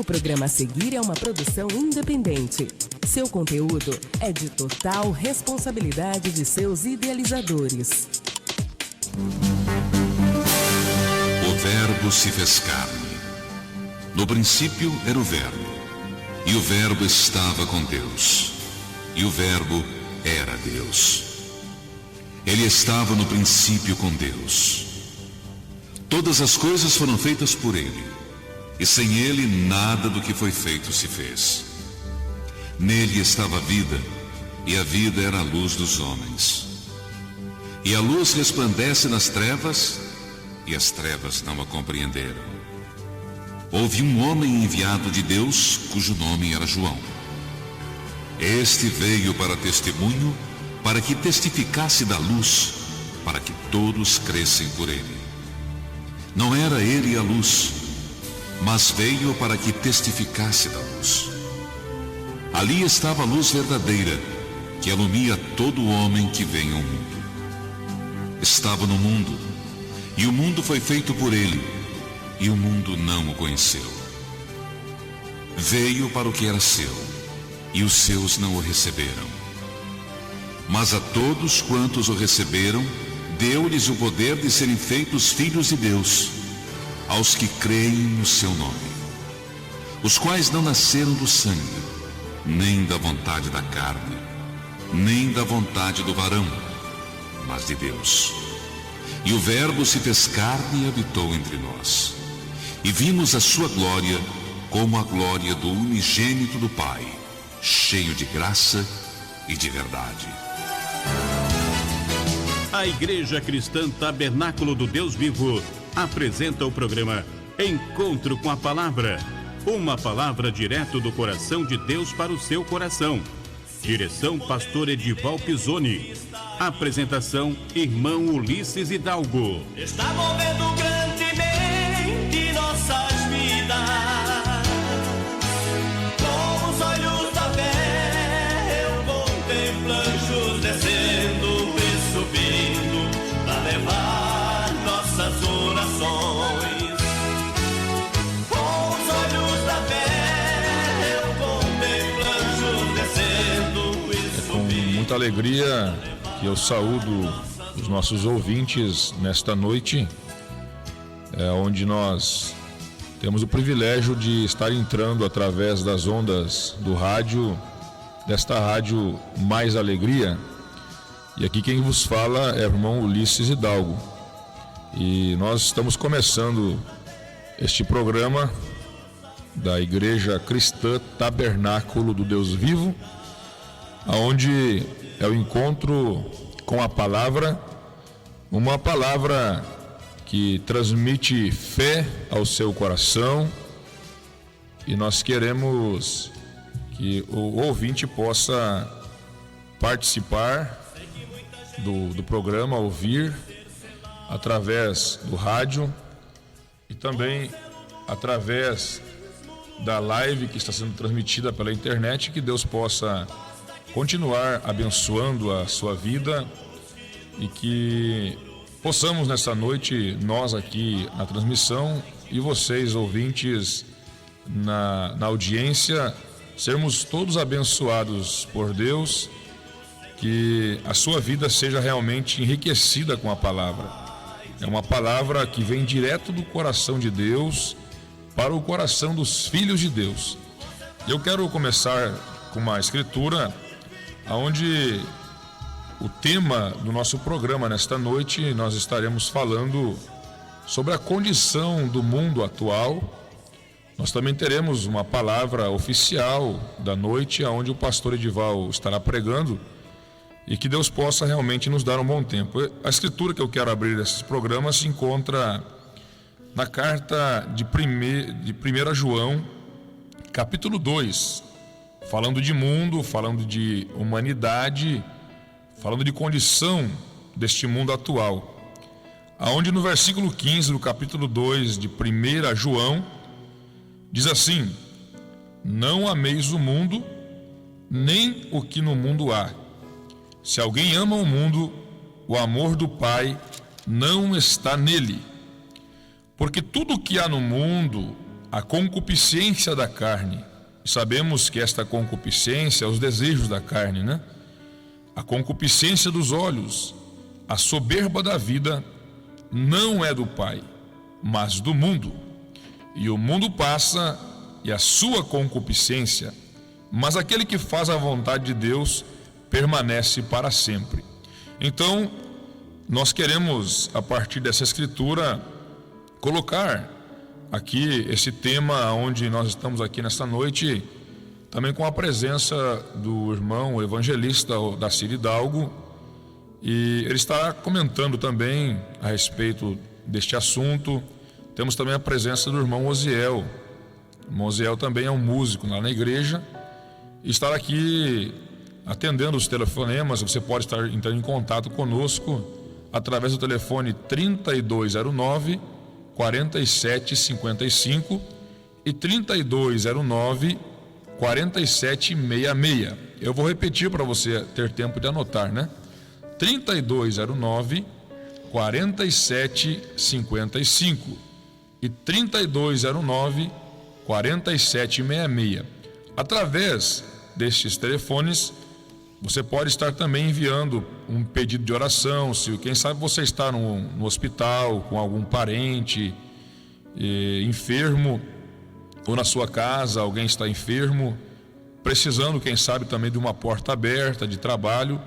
O programa a seguir é uma produção independente. Seu conteúdo é de total responsabilidade de seus idealizadores. O Verbo se fez carne. No princípio era o Verbo, e o Verbo estava com Deus, e o Verbo era Deus. Ele estava no princípio com Deus. Todas as coisas foram feitas por ele, e sem ele nada do que foi feito se fez. Nele estava a vida, e a vida era a luz dos homens. E a luz resplandece nas trevas, e as trevas não a compreenderam. Houve um homem enviado de Deus, cujo nome era João. Este veio para testemunho, para que testificasse da luz, para que todos crescem por ele. Não era ele a luz, mas veio para que testificasse da luz. Ali estava a luz verdadeira, que alumia todo homem que vem ao mundo. Estava no mundo, e o mundo foi feito por ele, e o mundo não o conheceu. Veio para o que era seu, e os seus não o receberam. Mas a todos quantos o receberam, deu-lhes o poder de serem feitos filhos de Deus, aos que creem no seu nome, os quais não nasceram do sangue, nem da vontade da carne, nem da vontade do varão, mas de Deus. E o Verbo se fez carne e habitou entre nós. E vimos a sua glória como a glória do unigênito do Pai, cheio de graça e de verdade. A Igreja Cristã Tabernáculo do Deus Vivo apresenta o programa Encontro com a Palavra. Uma palavra direto do coração de Deus para o seu coração. Direção Pastor Edival Pisoni. Apresentação Irmão Ulisses Hidalgo. Está movendo grandemente nossas vidas. Com os olhos da fé eu contemplo anjos descendo e subindo para levar nossas orações. Com os olhos da fé eu contemplo anjos descendo e subindo. Com muita alegria que eu saúdo os nossos ouvintes nesta noite, onde nós temos o privilégio de estar entrando através das ondas do rádio, desta rádio Mais Alegria. E aqui quem vos fala é o irmão Ulisses Hidalgo. E nós estamos começando este programa da Igreja Cristã Tabernáculo do Deus Vivo, onde é o encontro com a palavra, uma palavra que transmite fé ao seu coração, e nós queremos que o ouvinte possa participar do programa, ouvir através do rádio e também através da live que está sendo transmitida pela internet. Que Deus possa continuar abençoando a sua vida e que possamos nessa noite, nós aqui na transmissão e vocês ouvintes na audiência, sermos todos abençoados por Deus, que a sua vida seja realmente enriquecida com a palavra. É uma palavra que vem direto do coração de Deus para o coração dos filhos de Deus. Eu quero começar com uma escritura onde o tema do nosso programa nesta noite nós estaremos falando sobre a condição do mundo atual. Nós também teremos uma palavra oficial da noite, onde o pastor Edival estará pregando, e que Deus possa realmente nos dar um bom tempo. A escritura que eu quero abrir esse programa se encontra na carta de 1 João, capítulo 2, falando de mundo, falando de humanidade, falando de condição deste mundo atual. Aonde no versículo 15 do capítulo 2 de 1 João, diz assim: não ameis o mundo, nem o que no mundo há. Se alguém ama o mundo, o amor do Pai não está nele. Porque tudo o que há no mundo, a concupiscência da carne. Sabemos que esta concupiscência é os desejos da carne, né? A concupiscência dos olhos, a soberba da vida, não é do Pai, mas do mundo. E o mundo passa e a sua concupiscência, mas aquele que faz a vontade de Deus permanece para sempre. Então, nós queremos, a partir dessa escritura, colocar aqui esse tema onde nós estamos aqui nesta noite, também com a presença do irmão evangelista Dacir Hidalgo, e ele está comentando também a respeito deste assunto. Temos também a presença do irmão Osiel. O irmão Osiel também é um músico lá na igreja e está aqui atendendo os telefonemas. Você pode estar entrando em contato conosco através do telefone 3209-4755 e 3209-4766. Eu vou repetir para você ter tempo de anotar, né? 3209-4755 e 3209-4766. Através destes telefones, você pode estar também enviando um pedido de oração. Se quem sabe você está no hospital com algum parente enfermo, ou na sua casa alguém está enfermo, precisando, quem sabe, também de uma porta aberta de trabalho.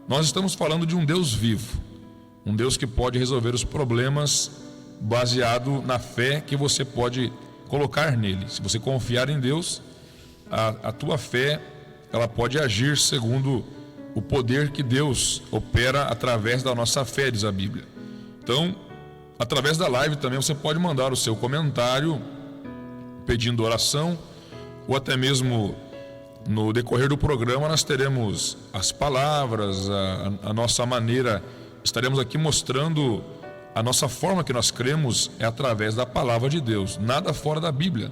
Nós estamos falando de um Deus vivo, um Deus que pode resolver os problemas baseado na fé que você pode colocar nele. Se você confiar em Deus, a tua fé, ela pode agir segundo o poder que Deus opera através da nossa fé, diz a Bíblia. Então, através da live também você pode mandar o seu comentário pedindo oração, ou até mesmo no decorrer do programa nós teremos as palavras, a nossa maneira, estaremos aqui mostrando a nossa forma que nós cremos é através da palavra de Deus, nada fora da Bíblia,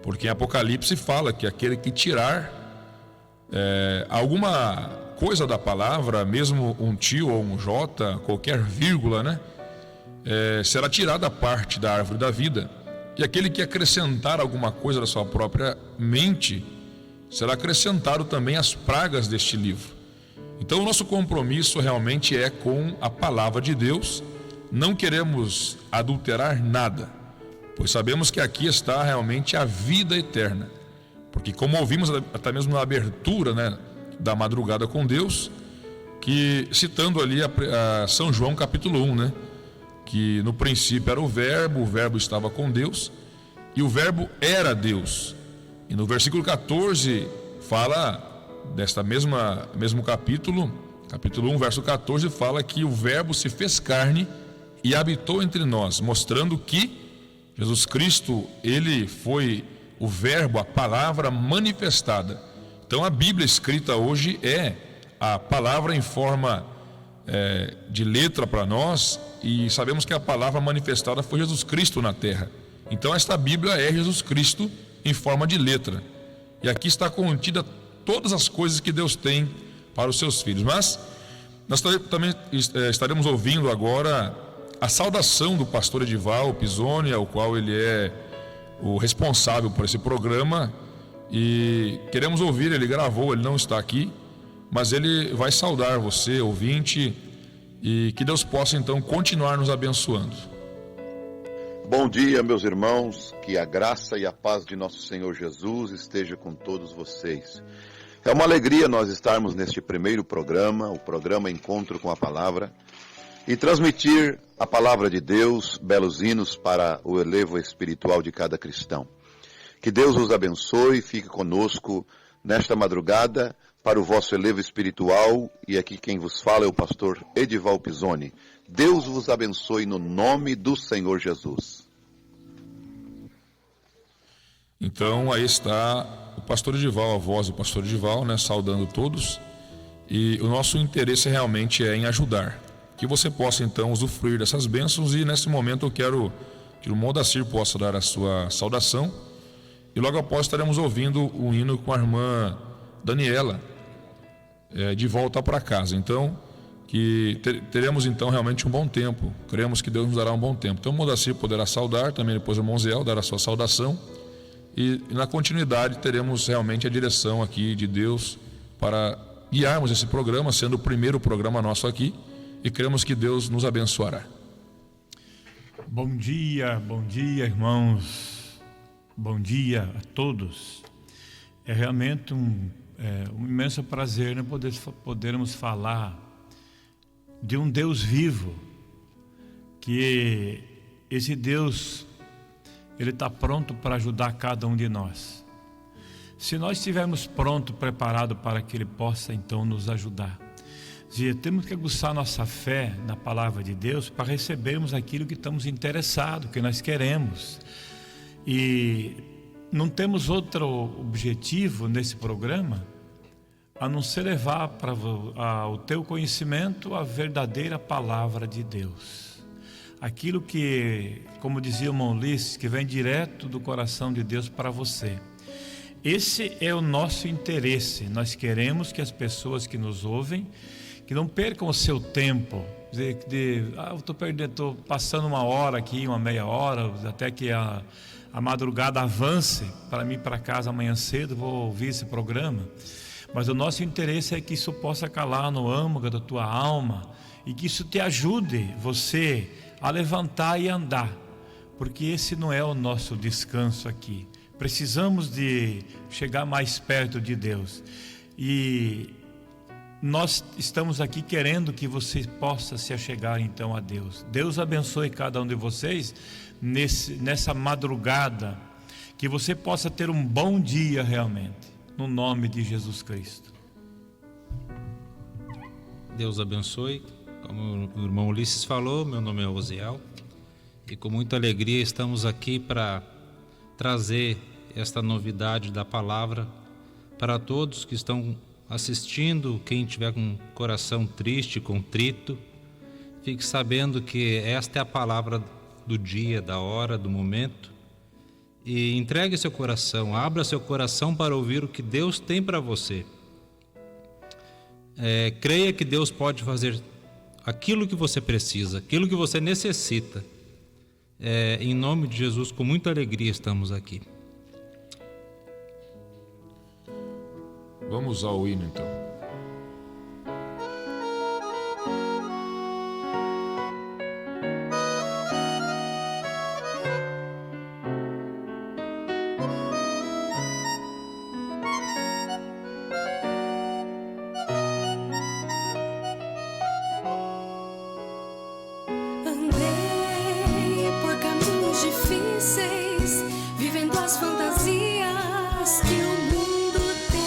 porque em Apocalipse fala que aquele que tirar alguma coisa da palavra, mesmo um tio ou um jota, qualquer vírgula, né, será tirada a parte da árvore da vida. E aquele que acrescentar alguma coisa da sua própria mente, será acrescentado também as pragas deste livro. Então o nosso compromisso realmente é com a palavra de Deus. Não queremos adulterar nada, pois sabemos que aqui está realmente a vida eterna. Porque como ouvimos até mesmo na abertura, né, da madrugada com Deus, que citando ali a São João capítulo 1, né, que no princípio era o verbo estava com Deus e o verbo era Deus. E no versículo 14 fala desta mesmo capítulo 1, verso 14, fala que o verbo se fez carne e habitou entre nós, mostrando que Jesus Cristo, ele foi o verbo, a palavra manifestada. Então a Bíblia escrita hoje é a palavra em forma de letra para nós, e sabemos que a palavra manifestada foi Jesus Cristo na terra. Então esta Bíblia é Jesus Cristo em forma de letra, e aqui está contida todas as coisas que Deus tem para os seus filhos. Mas nós também estaremos ouvindo agora a saudação do pastor Edival Pisoni, ao qual ele é o responsável por esse programa, e queremos ouvir. Ele gravou, ele não está aqui, mas ele vai saudar você, ouvinte, e que Deus possa então continuar nos abençoando. Bom dia, meus irmãos, que a graça e a paz de nosso Senhor Jesus esteja com todos vocês. É uma alegria nós estarmos neste primeiro programa, o programa Encontro com a Palavra, e transmitir a palavra de Deus, belos hinos para o elevo espiritual de cada cristão. Que Deus os abençoe, fique conosco nesta madrugada para o vosso elevo espiritual, e aqui quem vos fala é o pastor Edival Pisoni. Deus vos abençoe no nome do Senhor Jesus. Então aí está o pastor Edival, a voz do pastor Edival, né, saudando todos, e o nosso interesse realmente é em ajudar, que você possa então usufruir dessas bênçãos. E nesse momento eu quero que o irmão Dacir possa dar a sua saudação, e logo após estaremos ouvindo um hino com a irmã Daniela, de volta para casa. Então que teremos então realmente um bom tempo. Cremos que Deus nos dará um bom tempo. Então o Modacir poderá saudar, também depois o irmão Zéel dará a sua saudação, e na continuidade teremos realmente a direção aqui de Deus para guiarmos esse programa, sendo o primeiro programa nosso aqui, e cremos que Deus nos abençoará. Bom dia, irmãos. Bom dia a todos. É realmente um imenso prazer, né, podermos falar de um Deus vivo, que esse Deus, Ele está pronto para ajudar cada um de nós. Se nós estivermos pronto, preparado para que Ele possa então nos ajudar. Temos que aguçar nossa fé na palavra de Deus para recebermos aquilo que estamos interessados, que nós queremos. E não temos outro objetivo nesse programa a não ser levar para o teu conhecimento a verdadeira palavra de Deus. Aquilo que, como dizia o irmão Ulisses, que vem direto do coração de Deus para você. Esse é o nosso interesse. Nós queremos que as pessoas que nos ouvem, que não percam o seu tempo. Estou passando uma hora aqui, uma meia hora, até que a madrugada avance para mim para casa amanhã cedo, vou ouvir esse programa. Mas o nosso interesse é que isso possa calar no âmago da tua alma e que isso te ajude você a levantar e andar, porque esse não é o nosso descanso aqui. Precisamos de chegar mais perto de Deus, e nós estamos aqui querendo que você possa se achegar então a Deus. Deus abençoe cada um de vocês nessa madrugada, que você possa ter um bom dia realmente, no nome de Jesus Cristo. Deus abençoe. Como o irmão Ulisses falou, meu nome é Osiel, e com muita alegria estamos aqui para trazer esta novidade da palavra para todos que estão assistindo. Quem tiver com o coração triste, contrito, fique sabendo que esta é a palavra do dia, da hora, do momento, e entregue seu coração, abra seu coração para ouvir o que Deus tem para você. Creia que Deus pode fazer aquilo que você precisa, aquilo que você necessita. Em nome de Jesus, com muita alegria estamos aqui. Vamos ao hino então. Andei por caminhos difíceis, vivendo as fantasias que o mundo tem.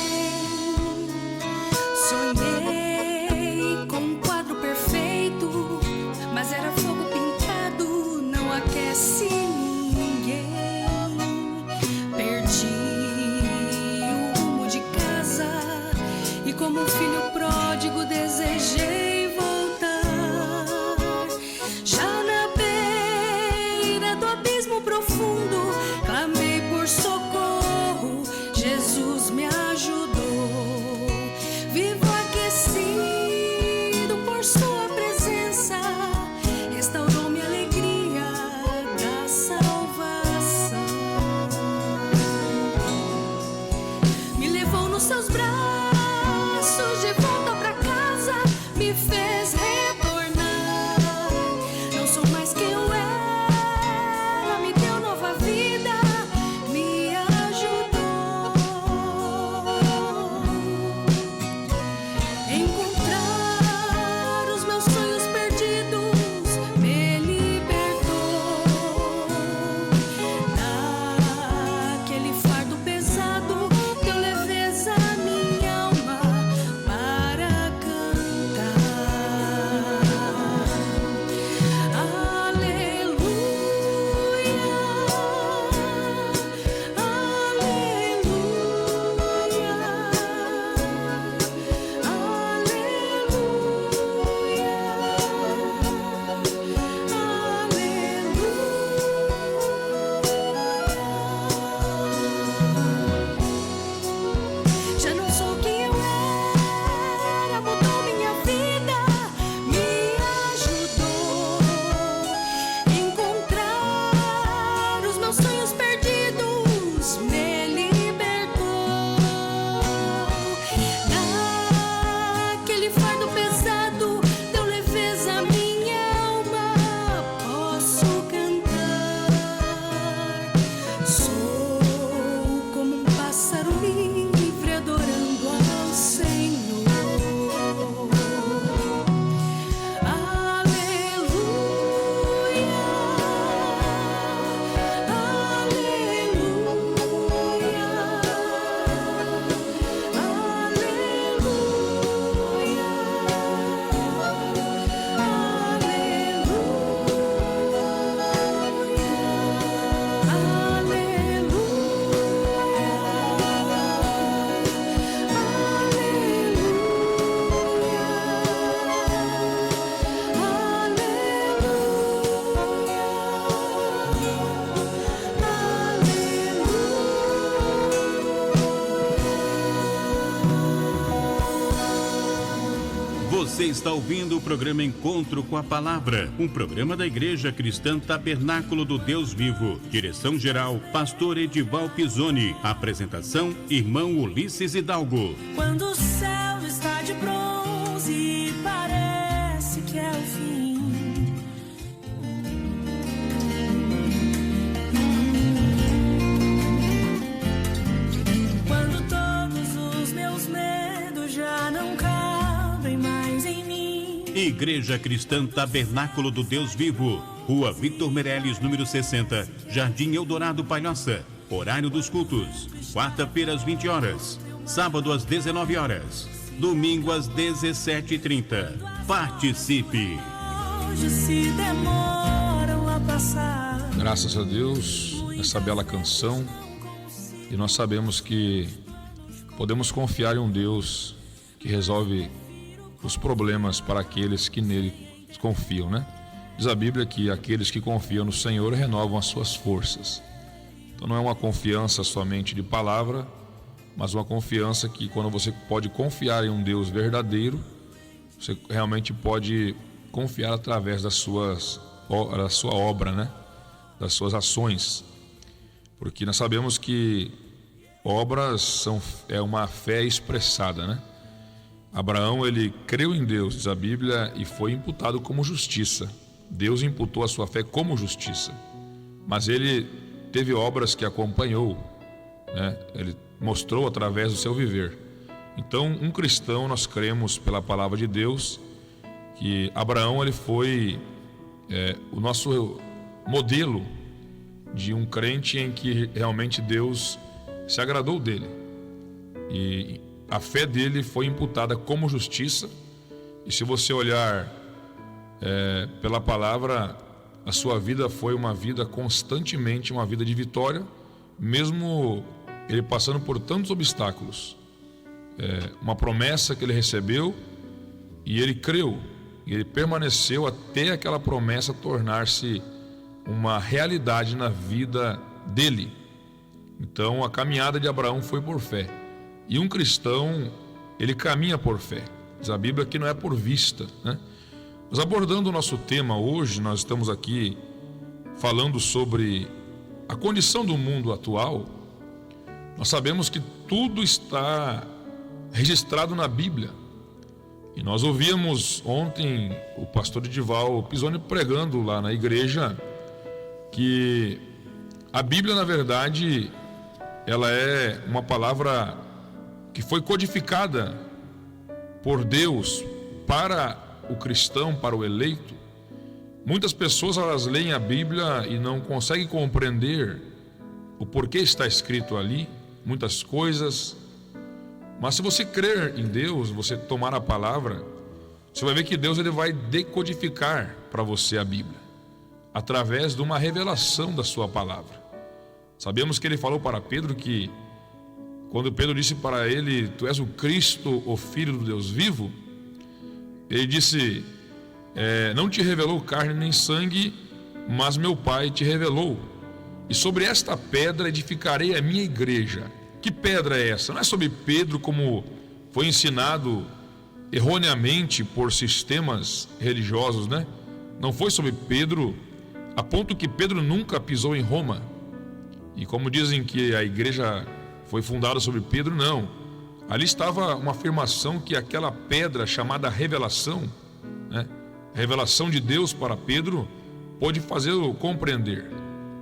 está ouvindo o programa Encontro com a Palavra, um programa da Igreja Cristã Tabernáculo do Deus Vivo. Direção-geral, Pastor Edival Pisoni. Apresentação, Irmão Ulisses Hidalgo. Quando o céu está de bronze e parece que é o fim, quando todos os meus medos já não cabem mais em mim. Igreja Cristã Tabernáculo do Deus Vivo, Rua Victor Meirelles, número 60, Jardim Eldorado, Palhoça. Horário dos cultos: quarta-feira às 20 horas, sábado às 19 horas, domingo às 17h30. Participe! Hoje se demoram a passar. Graças a Deus, essa bela canção. E nós sabemos que podemos confiar em um Deus que resolve os problemas para aqueles que nele confiam, né? Diz a Bíblia que aqueles que confiam no Senhor renovam as suas forças. Então não é uma confiança somente de palavra, mas uma confiança que quando você pode confiar em um Deus verdadeiro, você realmente pode confiar através da sua obra, né? Das suas ações. Porque nós sabemos que obras é uma fé expressada, né? Abraão, ele creu em Deus, diz a Bíblia, e foi imputado como justiça. Deus imputou a sua fé como justiça. Mas ele teve obras que acompanhou, né? Ele mostrou através do seu viver. Então, um cristão, nós cremos pela palavra de Deus que Abraão, ele foi o nosso modelo de um crente em que realmente Deus se agradou dele. E a fé dele foi imputada como justiça. E se você olhar pela palavra, a sua vida foi uma vida constantemente, uma vida de vitória, mesmo ele passando por tantos obstáculos. Uma promessa que ele recebeu e ele creu, e ele permaneceu até aquela promessa tornar-se uma realidade na vida dele. Então a caminhada de Abraão foi por fé. E um cristão, ele caminha por fé. Diz a Bíblia que não é por vista, né? Mas abordando o nosso tema hoje, nós estamos aqui falando sobre a condição do mundo atual. Nós sabemos que tudo está registrado na Bíblia. E nós ouvíamos ontem o pastor Edival Pisoni pregando lá na igreja que a Bíblia, na verdade, ela é uma palavra que foi codificada por Deus para o cristão, para o eleito. Muitas pessoas, elas leem a Bíblia e não conseguem compreender o porquê está escrito ali, muitas coisas. Mas se você crer em Deus, você tomar a palavra, você vai ver que Deus, ele vai decodificar para você a Bíblia através de uma revelação da sua palavra. Sabemos que ele falou para Pedro que quando Pedro disse para ele: tu és o Cristo, o Filho do Deus vivo, ele disse: não te revelou carne nem sangue, mas meu Pai te revelou. E sobre esta pedra edificarei a minha igreja. Que pedra é essa? Não é sobre Pedro, como foi ensinado erroneamente por sistemas religiosos, né? Não foi sobre Pedro, a ponto que Pedro nunca pisou em Roma. E como dizem que a igreja foi fundada sobre Pedro, não. Ali estava uma afirmação que aquela pedra chamada revelação, né? Revelação de Deus para Pedro, pôde fazê-lo compreender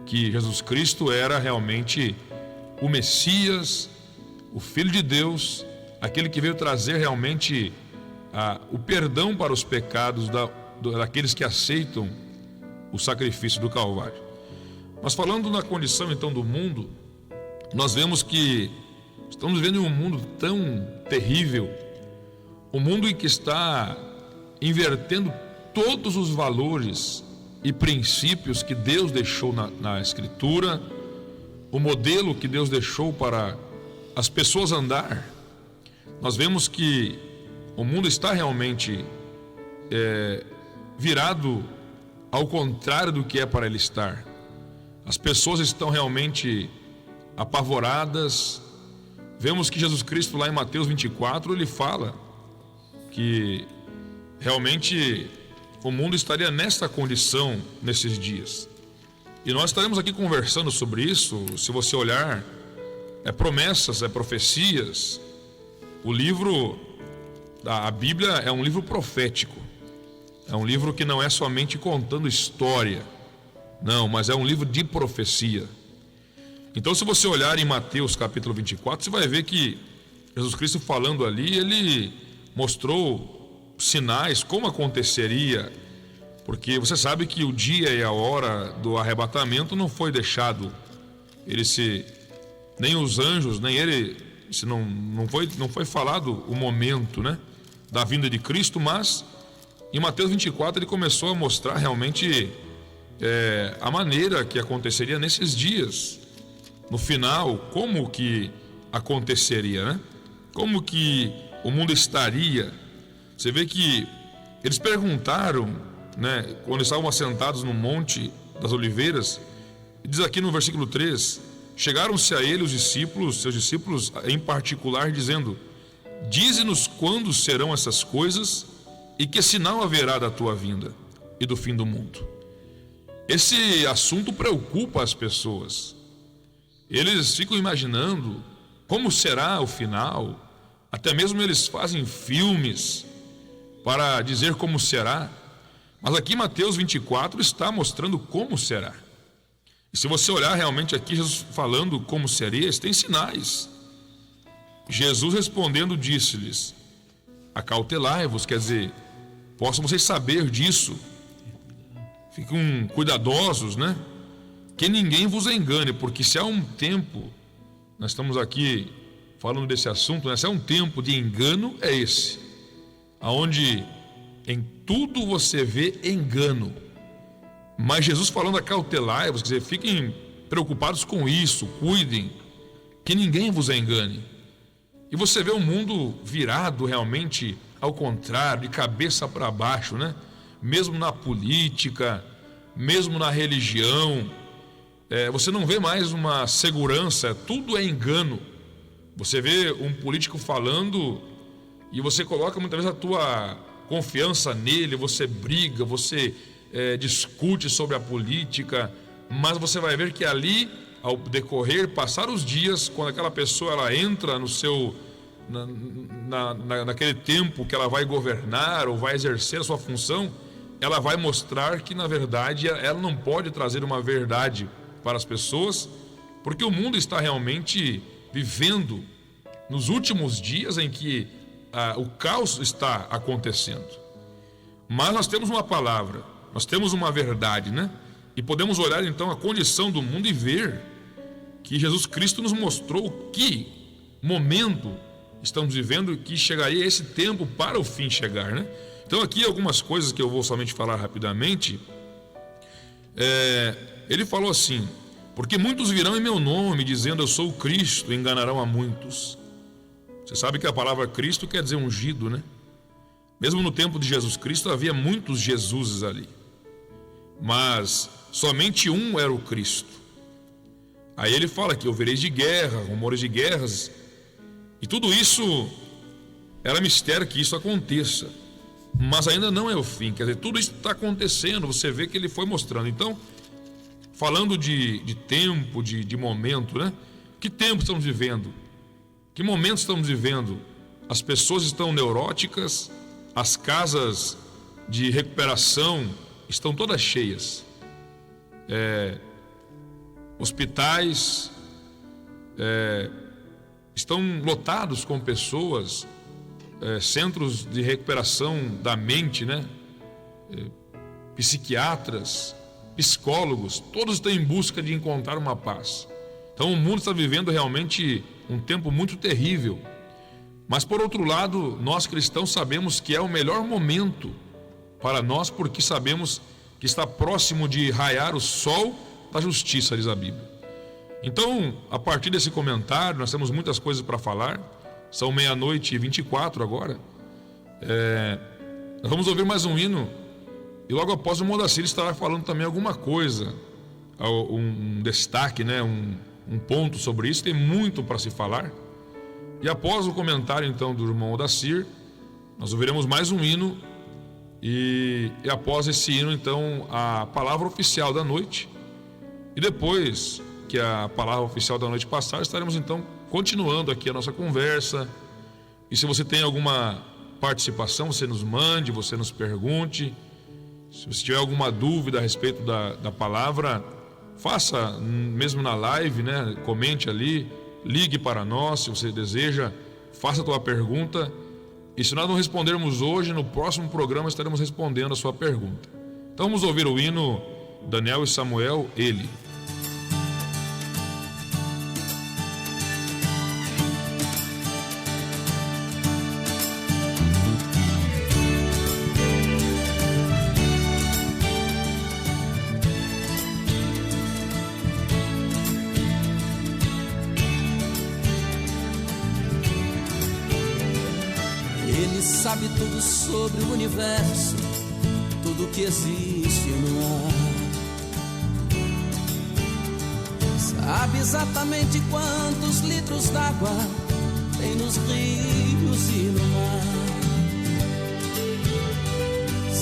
que Jesus Cristo era realmente o Messias, o Filho de Deus, aquele que veio trazer realmente o perdão para os pecados daqueles que aceitam o sacrifício do Calvário. Mas falando na condição então do mundo, nós vemos que estamos vivendo um mundo tão terrível, um mundo em que está invertendo todos os valores e princípios que Deus deixou na Escritura, o modelo que Deus deixou para as pessoas andar. Nós vemos que o mundo está realmente virado ao contrário do que é para ele estar. As pessoas estão realmente apavoradas. Vemos que Jesus Cristo lá em Mateus 24, ele fala que realmente o mundo estaria nesta condição nesses dias. E nós estaremos aqui conversando sobre isso. Se você olhar, promessas, profecias. O livro, a Bíblia é um livro profético. É um livro que não é somente contando história, não, mas é um livro de profecia. Então, se você olhar em Mateus capítulo 24, você vai ver que Jesus Cristo falando ali, ele mostrou sinais, como aconteceria, porque você sabe que o dia e a hora do arrebatamento não foi deixado, nem os anjos, nem ele, não foi falado o momento, né, da vinda de Cristo, mas em Mateus 24 ele começou a mostrar realmente a maneira que aconteceria nesses dias, no final, como que aconteceria, né? Como que o mundo estaria. Você vê que eles perguntaram, né, quando estavam assentados no Monte das Oliveiras, diz aqui no versículo 3, chegaram-se a ele os discípulos, seus discípulos em particular, dizendo: dize-nos quando serão essas coisas e que sinal haverá da tua vinda e do fim do mundo. Esse assunto preocupa as pessoas. Eles ficam imaginando como será o final. Até mesmo eles fazem filmes para dizer como será. Mas aqui Mateus 24 está mostrando como será. E se você olhar realmente aqui, Jesus falando como seria, tem sinais. Jesus respondendo disse-lhes: acautelai-vos, quer dizer, possam vocês saber disso. Fiquem cuidadosos, né? Que ninguém vos engane, porque se há um tempo, nós estamos aqui falando desse assunto, né? Se há um tempo de engano, é esse, aonde em tudo você vê engano. Mas Jesus falando acautelai-vos, quer dizer, fiquem preocupados com isso, cuidem, que ninguém vos engane. E você vê o mundo virado realmente ao contrário, de cabeça para baixo, né? Mesmo na política, mesmo na religião, você não vê mais uma segurança, tudo é engano. Você vê um político falando e você coloca muitas vezes a tua confiança nele, você briga, você discute sobre a política, mas você vai ver que ali, ao decorrer, passar os dias, quando aquela pessoa ela entra no seu naquele tempo que ela vai governar ou vai exercer a sua função, ela vai mostrar que na verdade ela não pode trazer uma verdade para as pessoas, porque o mundo está realmente vivendo nos últimos dias em que o caos está acontecendo. Mas nós temos uma palavra, nós temos uma verdade, né? E podemos olhar então a condição do mundo e ver que Jesus Cristo nos mostrou que momento estamos vivendo, que chegaria esse tempo para o fim chegar, né? Então aqui algumas coisas que eu vou somente falar rapidamente. Ele falou assim: porque muitos virão em meu nome dizendo eu sou o Cristo, e enganarão a muitos. Você sabe que a palavra Cristo quer dizer ungido, né? Mesmo no tempo de Jesus Cristo havia muitos Jesuses ali, mas somente um era o Cristo. Aí ele fala que ouvireis de guerra, rumores de guerras, e tudo isso era mistério que isso aconteça, mas ainda não é o fim. Quer dizer, tudo isso está acontecendo, você vê que ele foi mostrando. Então, falando de tempo, de momento, né? Que tempo estamos vivendo? Que momento estamos vivendo? As pessoas estão neuróticas, as casas de recuperação estão todas cheias. Hospitais estão lotados com pessoas, centros de recuperação da mente, né? Psiquiatras, psicólogos, todos estão em busca de encontrar uma paz. Então o mundo está vivendo realmente um tempo muito terrível. Mas por outro lado, nós cristãos sabemos que é o melhor momento para nós, porque sabemos que está próximo de raiar o sol da justiça, diz a Bíblia. Então, a partir desse comentário, nós temos muitas coisas para falar. São 00:24 agora. Nós vamos ouvir mais um hino. E logo após o Modacir estará falando também alguma coisa, um destaque, né? Um ponto sobre isso. Tem muito para se falar. E após o comentário então do irmão Odacir, nós ouviremos mais um hino E após esse hino, então, a palavra oficial da noite. E depois que a palavra oficial da noite passar, estaremos então continuando aqui a nossa conversa. E se você tem alguma participação, você nos mande, você nos pergunte. Se você tiver alguma dúvida a respeito da palavra, faça mesmo na live, né? Comente ali, ligue para nós se você deseja, faça a tua pergunta. E se nós não respondermos hoje, no próximo programa estaremos respondendo a sua pergunta. Então vamos ouvir o hino Daniel e Samuel, Ele. Sabe tudo sobre o universo, tudo que existe no ar. Sabe exatamente quantos litros d'água tem nos rios e no mar.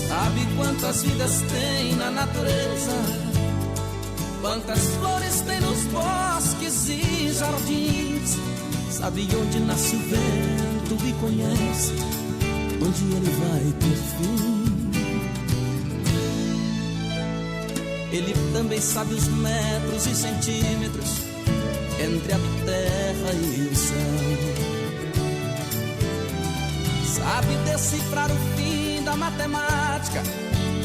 Sabe quantas vidas tem na natureza, quantas flores tem nos bosques e jardins. Sabe onde nasce o vento e conhece onde ele vai ter fim. Ele também sabe os metros e centímetros entre a terra e o céu. Sabe decifrar o fim da matemática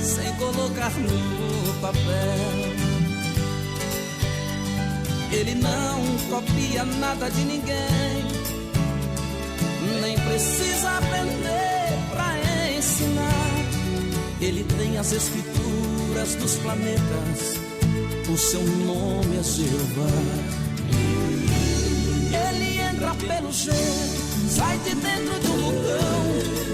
sem colocar no papel. Ele não copia nada de ninguém, nem precisa aprender pra ensinar. Ele tem as escrituras dos planetas, o seu nome é Jeová. Ele entra pelo gelo, sai de dentro de um vulcão,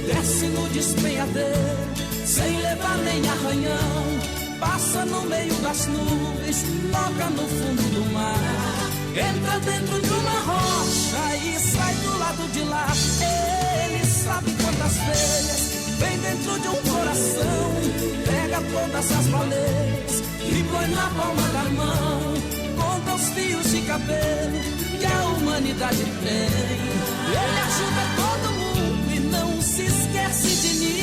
desce no despenhadeiro, sem levar nem arranhão. Passa no meio das nuvens, toca no fundo do mar. Entra dentro de uma rocha e sai do lado de lá. Ele sabe quantas veias vem dentro de um coração. Pega todas as baleias e põe na palma da mão. Conta os fios de cabelo que a humanidade tem. Ele ajuda todo mundo e não se esquece de ninguém.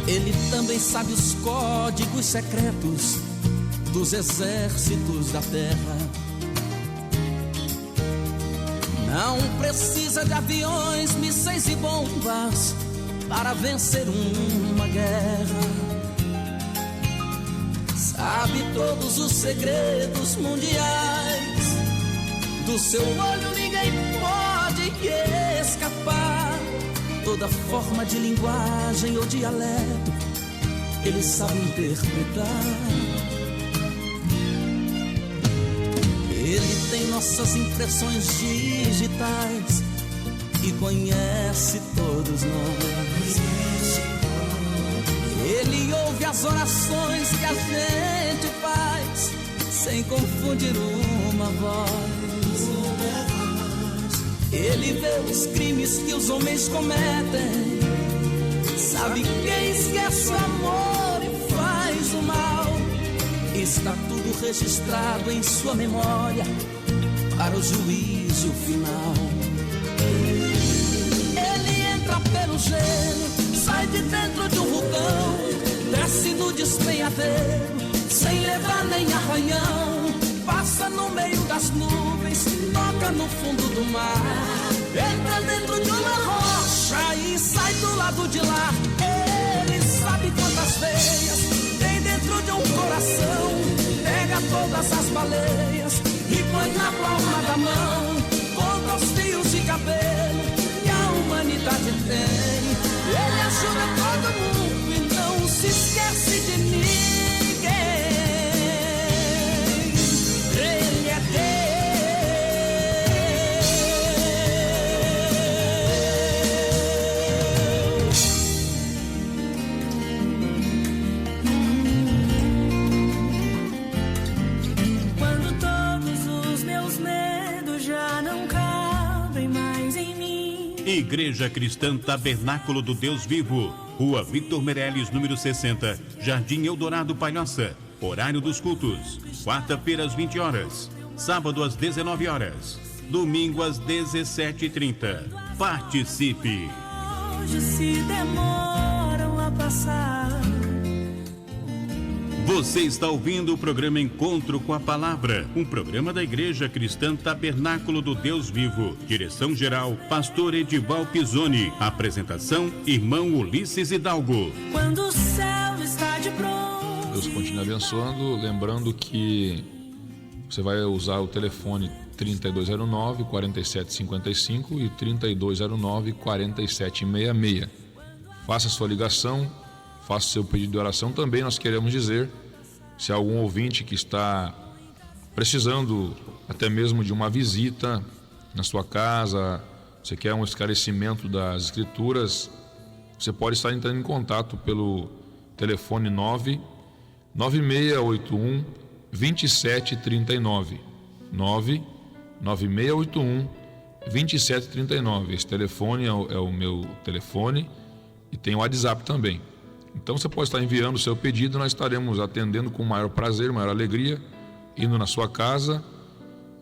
Ele também sabe os códigos secretos dos exércitos da terra. Não precisa de aviões, mísseis e bombas para vencer uma guerra. Sabe todos os segredos mundiais. Do seu olho ninguém pode escapar. Toda forma de linguagem ou dialeto ele sabe interpretar. Ele tem nossas impressões digitais e conhece todos nós. Ele ouve as orações que a gente faz sem confundir uma voz. Ele vê os crimes que os homens cometem, sabe quem esquece o amor e faz o mal. Está tudo registrado em sua memória para o juízo final. Ele entra pelo gelo, sai de dentro de um vulcão, desce no despenhadeiro, sem levar nem arranhão. Passa no meio das nuvens, toca no fundo do mar. Entra dentro de uma rocha e sai do lado de lá. Ele sabe quantas veias tem dentro de um coração. Pega todas as baleias e põe na palma da mão. Conta os fios de cabelo que a humanidade tem. Ele ajuda todo mundo e não se esquece de ninguém. Ele é Deus. Igreja Cristã Tabernáculo do Deus Vivo, Rua Victor Meirelles, número 60, Jardim Eldorado, Palhoça. Horário dos cultos: quarta-feira às 20 horas, sábado às 19 horas, domingo às 17h30. Participe! Hoje se demoram a passar. Você está ouvindo o programa Encontro com a Palavra, um programa da Igreja Cristã Tabernáculo do Deus Vivo. Direção-geral, Pastor Edival Pisoni. Apresentação, Irmão Ulisses Hidalgo. Quando o céu está de pronto. Deus continue abençoando, lembrando que você vai usar o telefone 3209-4755 e 3209-4766. Faça a sua ligação, faça seu pedido de oração. Também nós queremos dizer, se há algum ouvinte que está precisando até mesmo de uma visita na sua casa, você quer um esclarecimento das escrituras, você pode estar entrando em contato pelo telefone 99681 2739. 99681 2739. Esse telefone é o meu telefone e tem o WhatsApp também. Então você pode estar enviando o seu pedido, nós estaremos atendendo com o maior prazer, maior alegria, indo na sua casa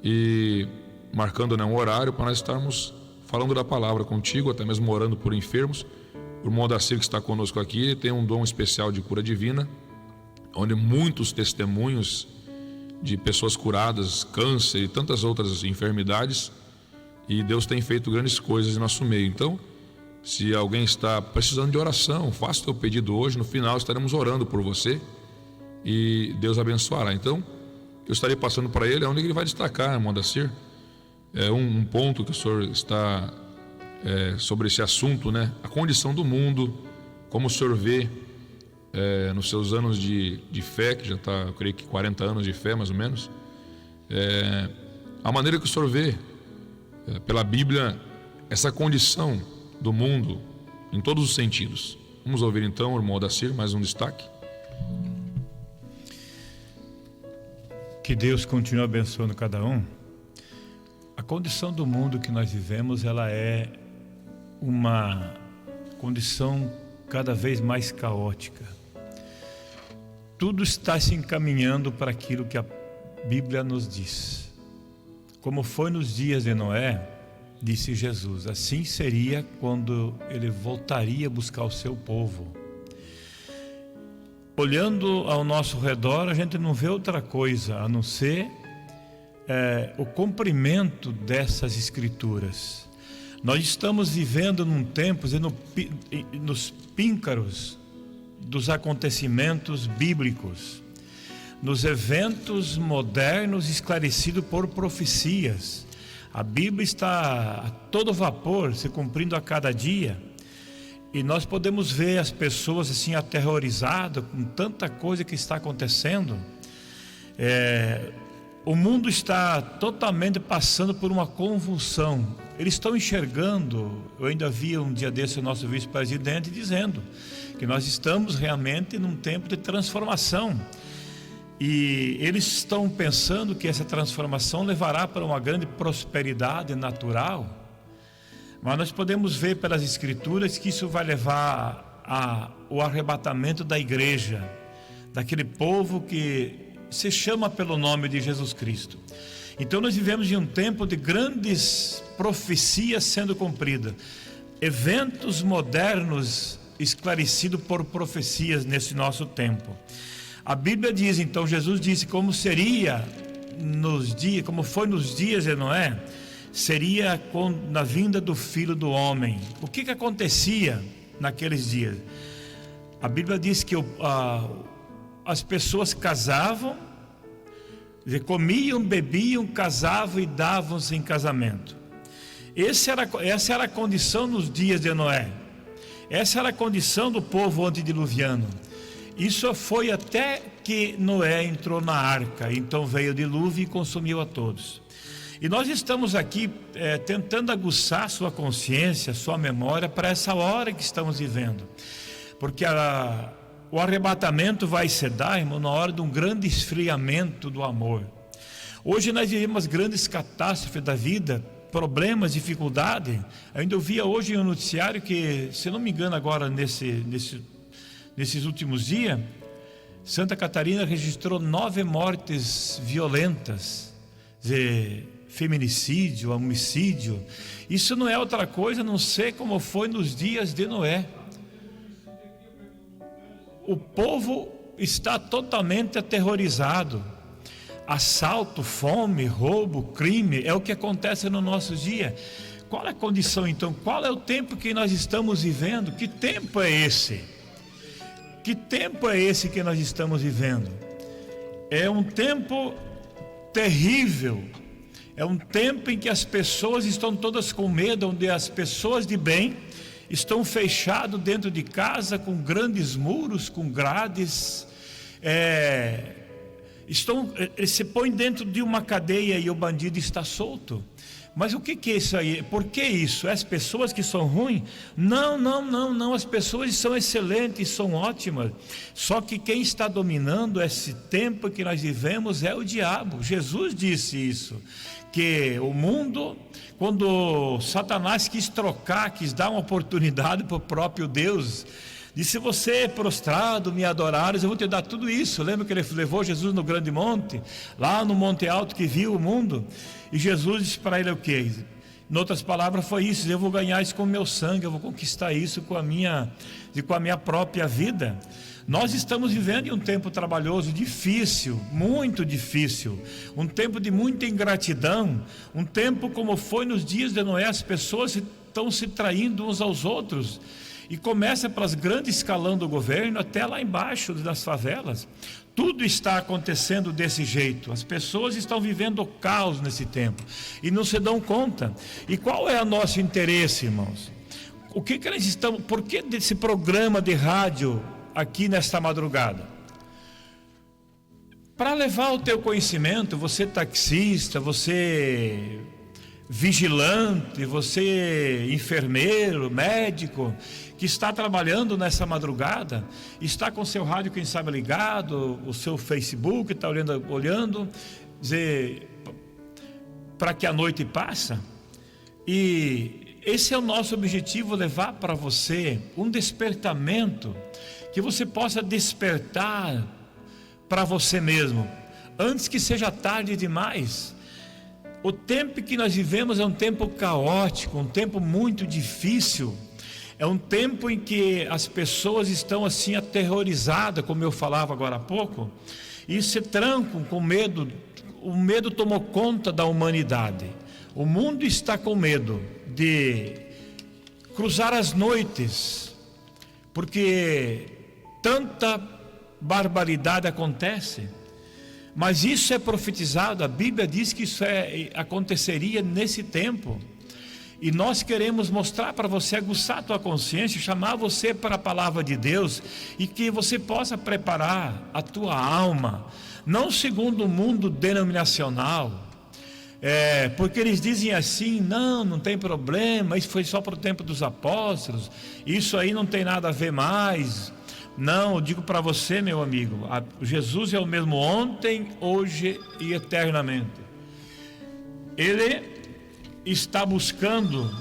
e marcando, né, um horário para nós estarmos falando da palavra contigo, até mesmo orando por enfermos. O irmão Dacir, que está conosco aqui, tem um dom especial de cura divina, onde muitos testemunhos de pessoas curadas, câncer e tantas outras enfermidades, e Deus tem feito grandes coisas em nosso meio. Então, se alguém está precisando de oração, faça o teu pedido hoje, no final estaremos orando por você e Deus abençoará. Então, eu estarei passando para ele, onde ele vai destacar, irmão Dacir, um ponto que o senhor está sobre esse assunto, né? A condição do mundo, como o senhor vê nos seus anos de fé, que já está, eu creio que 40 anos de fé mais ou menos, a maneira que o senhor vê pela Bíblia essa condição do mundo em todos os sentidos. Vamos ouvir então o irmão Dacir, mais um destaque. Que Deus continue abençoando cada um. A condição do mundo que nós vivemos, ela é uma condição cada vez mais caótica. Tudo está se encaminhando para aquilo que a Bíblia nos diz. Como foi nos dias de Noé, disse Jesus, assim seria quando ele voltaria a buscar o seu povo. Olhando ao nosso redor, a gente não vê outra coisa a não ser o cumprimento dessas escrituras. Nós estamos vivendo num tempo, nos píncaros dos acontecimentos bíblicos, nos eventos modernos esclarecidos por profecias. A Bíblia está a todo vapor, se cumprindo a cada dia, e nós podemos ver as pessoas assim aterrorizadas com tanta coisa que está acontecendo. O mundo está totalmente passando por uma convulsão. Eles estão enxergando, eu ainda vi um dia desse o nosso vice-presidente dizendo que nós estamos realmente num tempo de transformação. E eles estão pensando que essa transformação levará para uma grande prosperidade natural. Mas nós podemos ver pelas escrituras que isso vai levar ao arrebatamento da igreja, daquele povo que se chama pelo nome de Jesus Cristo. Então nós vivemos em um tempo de grandes profecias sendo cumpridas, eventos modernos esclarecidos por profecias nesse nosso tempo. A Bíblia diz, então, Jesus disse como seria como foi nos dias de Noé, seria na vinda do Filho do Homem. O que acontecia naqueles dias? A Bíblia diz que as pessoas casavam, comiam, bebiam, casavam e davam-se em casamento. Essa era a condição nos dias de Noé. Essa era a condição do povo antediluviano. Isso foi até que Noé entrou na arca, então veio o dilúvio e consumiu a todos. E nós estamos aqui tentando aguçar sua consciência, sua memória para essa hora que estamos vivendo. Porque o arrebatamento vai se dar, irmão, na hora de um grande esfriamento do amor. Hoje nós vivemos grandes catástrofes da vida problemas, dificuldade. Ainda eu via hoje em um noticiário que, se não me engano agora nesses últimos dias, Santa Catarina registrou 9 mortes violentas, feminicídio, homicídio. Isso não é outra coisa a não ser como foi nos dias de Noé. O povo está totalmente aterrorizado. Assalto, fome, roubo, crime, é o que acontece no nosso dia. Qual é a condição então? Qual é o tempo que nós estamos vivendo? Que tempo é esse? Que tempo é esse que nós estamos vivendo? É um tempo terrível. É um tempo em que as pessoas estão todas com medo, onde as pessoas de bem estão fechadas dentro de casa, com grandes muros, com grades, se põem dentro de uma cadeia e o bandido está solto. Mas o que é isso aí? Por que isso? As pessoas que são ruins? Não, as pessoas são excelentes, são ótimas. Só que quem está dominando esse tempo que nós vivemos é o diabo. Jesus disse isso, que o mundo, quando Satanás quis trocar, quis dar uma oportunidade para o próprio Deus, disse: se você prostrado me adorares, eu vou te dar tudo isso. Lembra que ele levou Jesus no grande monte, lá no monte alto que viu o mundo, e Jesus disse para ele o quê? Em outras palavras foi isso: eu vou ganhar isso com o meu sangue, eu vou conquistar isso com a minha própria vida. Nós estamos vivendo em um tempo trabalhoso, difícil, muito difícil, um tempo de muita ingratidão, um tempo como foi nos dias de Noé. As pessoas estão se traindo uns aos outros, e começa para os grandes escalão do governo até lá embaixo das favelas. Tudo está acontecendo desse jeito. As pessoas estão vivendo o caos nesse tempo e não se dão conta. E qual é o nosso interesse, irmãos? O que nós estamos? Por que desse programa de rádio aqui nesta madrugada? Para levar o teu conhecimento, você taxista, você vigilante, você enfermeiro, médico, que está trabalhando nessa madrugada, está com seu rádio, quem sabe, ligado, o seu Facebook, está olhando dizer, para que a noite passa. E esse é o nosso objetivo, levar para você um despertamento, que você possa despertar para você mesmo, antes que seja tarde demais. O tempo que nós vivemos é um tempo caótico, um tempo muito difícil. É um tempo em que as pessoas estão assim aterrorizadas, como eu falava agora há pouco, e se trancam com medo. O medo tomou conta da humanidade. O mundo está com medo de cruzar as noites, porque tanta barbaridade acontece. Mas isso é profetizado, a Bíblia diz que isso aconteceria nesse tempo. E nós queremos mostrar para você, aguçar a tua consciência, chamar você para a palavra de Deus, e que você possa preparar a tua alma, não segundo o mundo denominacional, porque eles dizem assim: não tem problema, isso foi só para o tempo dos apóstolos, isso aí não tem nada a ver mais. Não, eu digo para você, meu amigo, Jesus é o mesmo ontem, hoje e eternamente. Ele está buscando,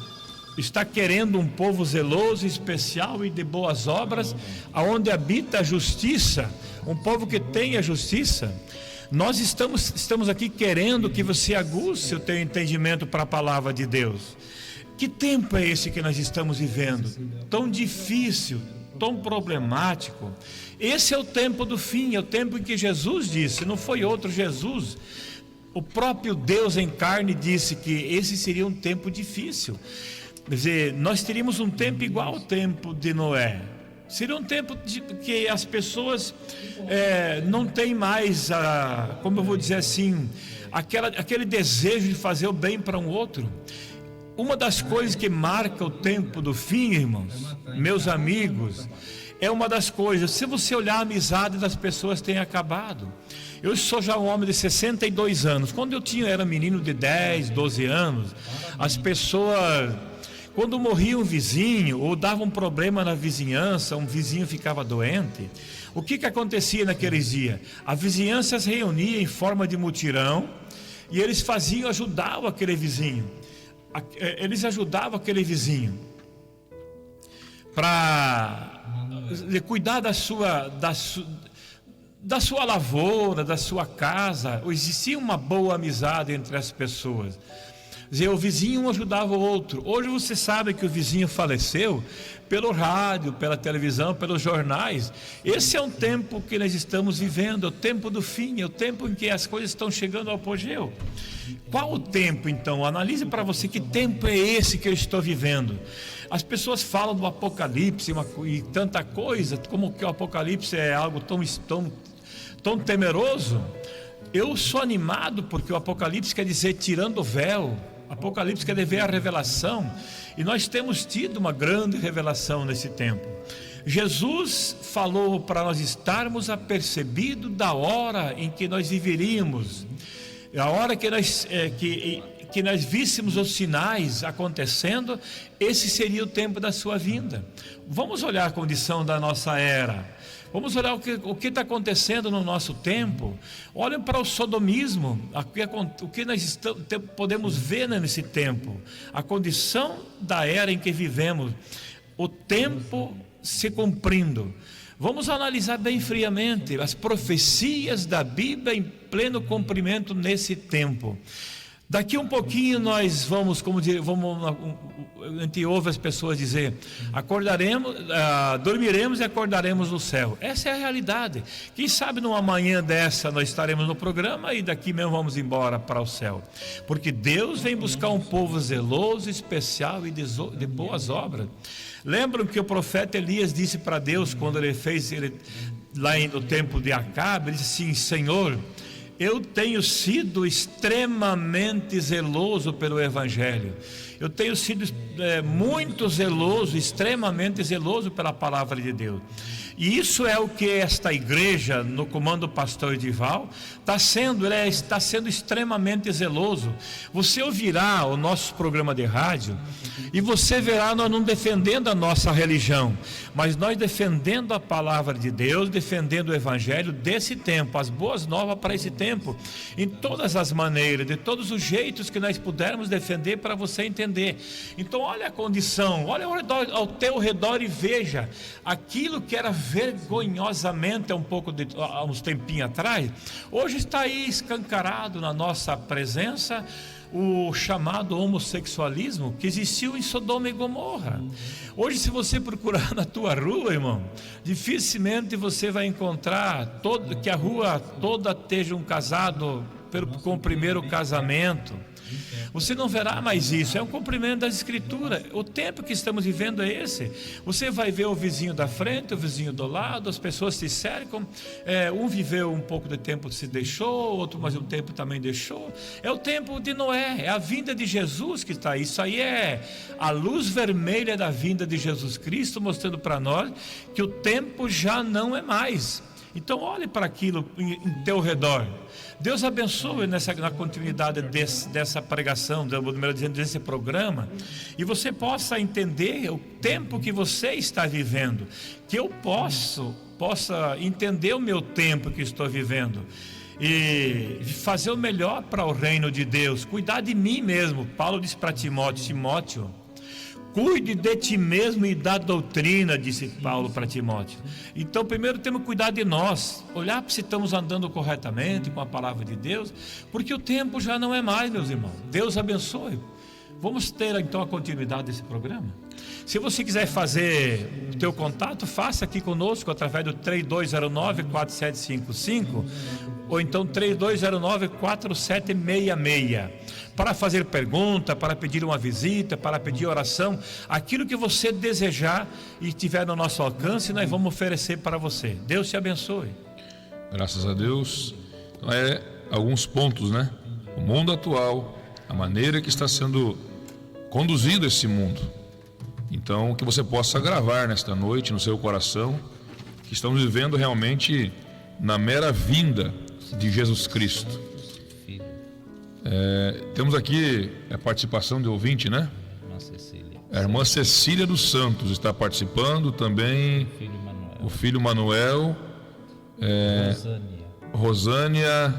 está querendo um povo zeloso, especial e de boas obras, aonde habita a justiça, um povo que tenha justiça. Nós estamos aqui querendo que você aguce o teu entendimento para a palavra de Deus. Que tempo é esse que nós estamos vivendo? Tão difícil, tão problemático. Esse é o tempo do fim, é o tempo em que Jesus disse, não foi outro Jesus, o próprio Deus em carne disse que esse seria um tempo difícil. Quer dizer, nós teríamos um tempo igual ao tempo de Noé. Seria um tempo que as pessoas não têm mais, como eu vou dizer assim, aquele desejo de fazer o bem para um outro. Uma das coisas que marca o tempo do fim, irmãos, meus amigos, é uma das coisas. Se você olhar, a amizade das pessoas tem acabado. Eu sou já um homem de 62 anos. Quando eu era menino de 10, 12 anos, as pessoas, quando morria um vizinho ou dava um problema na vizinhança, um vizinho ficava doente, o que acontecia naqueles dias? A vizinhança se reunia em forma de mutirão e eles ajudavam aquele vizinho. eles ajudavam aquele vizinho para cuidar da sua lavoura, da sua casa. Existia uma boa amizade entre as pessoas. O vizinho um ajudava o outro. Hoje você sabe que o vizinho faleceu pelo rádio, pela televisão, pelos jornais. Esse é um tempo que nós estamos vivendo, o tempo do fim, é o tempo em que as coisas estão chegando ao apogeu. Qual o tempo então? Analise para você que tempo é esse que eu estou vivendo. As pessoas falam do Apocalipse e tanta coisa, como que o Apocalipse é algo tão temeroso. Eu sou animado porque o Apocalipse quer dizer tirando o véu. Apocalipse quer dizer a revelação, e nós temos tido uma grande revelação nesse tempo. Jesus falou para nós estarmos apercebidos da hora em que nós viveríamos, a hora que nós víssemos os sinais acontecendo. Esse seria o tempo da sua vinda. Vamos olhar a condição da nossa era. Vamos olhar o que está acontecendo no nosso tempo. Olhem para o sodomismo, o que nós podemos ver nesse tempo. A condição da era em que vivemos, o tempo se cumprindo. Vamos analisar bem friamente as profecias da Bíblia em pleno cumprimento nesse tempo. Daqui um pouquinho nós vamos, a gente ouve as pessoas dizer, dormiremos e acordaremos no céu. Essa é a realidade. Quem sabe numa manhã dessa nós estaremos no programa e daqui mesmo vamos embora para o céu. Porque Deus vem buscar um povo zeloso, especial e de boas obras. Lembram que o profeta Elias disse para Deus, quando ele fez lá no tempo de Acabe, ele disse assim: Senhor, eu tenho sido extremamente zeloso pelo Evangelho. Eu tenho sido muito zeloso, extremamente zeloso pela palavra de Deus. E isso é o que esta igreja, no comando do pastor Edival, está sendo extremamente zeloso. Você ouvirá o nosso programa de rádio e você verá nós não defendendo a nossa religião, mas nós defendendo a palavra de Deus, defendendo o Evangelho desse tempo, as boas novas para esse tempo, em todas as maneiras, de todos os jeitos que nós pudermos defender para você entender. Então olha a condição, olha ao teu redor e veja aquilo que era vergonhosamente há uns tempinhos atrás, hoje está aí escancarado na nossa presença o chamado homossexualismo que existiu em Sodoma e Gomorra. Hoje, se você procurar na tua rua, irmão, dificilmente você vai encontrar que a rua toda esteja um casado com o primeiro casamento. Você não verá mais isso, é um cumprimento das Escrituras. O tempo que estamos vivendo é esse. Você vai ver o vizinho da frente, o vizinho do lado, as pessoas se cercam, um viveu um pouco de tempo, se deixou, outro mais um tempo também deixou. É o tempo de Noé, é a vinda de Jesus que está aí. Isso aí é a luz vermelha da vinda de Jesus Cristo, mostrando para nós que o tempo já não é mais. Então olhe para aquilo em teu redor. Deus abençoe na continuidade dessa pregação, desse programa, e você possa entender o tempo que você está vivendo, que eu possa entender o meu tempo que estou vivendo e fazer o melhor para o reino de Deus, cuidar de mim mesmo. Paulo disse para Timóteo, cuide de ti mesmo e da doutrina, disse Paulo para Timóteo. Então, primeiro temos que cuidar de nós, olhar se estamos andando corretamente com a palavra de Deus, porque o tempo já não é mais, meus irmãos. Deus abençoe. Vamos ter então a continuidade desse programa. Se você quiser fazer o teu contato, faça aqui conosco através do 3209-4755 ou então 3209-4766. Para fazer pergunta, para pedir uma visita, para pedir oração, aquilo que você desejar e tiver no nosso alcance, nós vamos oferecer para você. Deus te abençoe. Graças a Deus. Então, alguns pontos, né? O mundo atual, a maneira que está sendo conduzido esse mundo. Então, que você possa gravar nesta noite no seu coração que estamos vivendo realmente na mera vinda de Jesus Cristo. Temos aqui a participação de ouvinte, né? A irmã Cecília dos Santos está participando também. O filho Manuel, Rosânia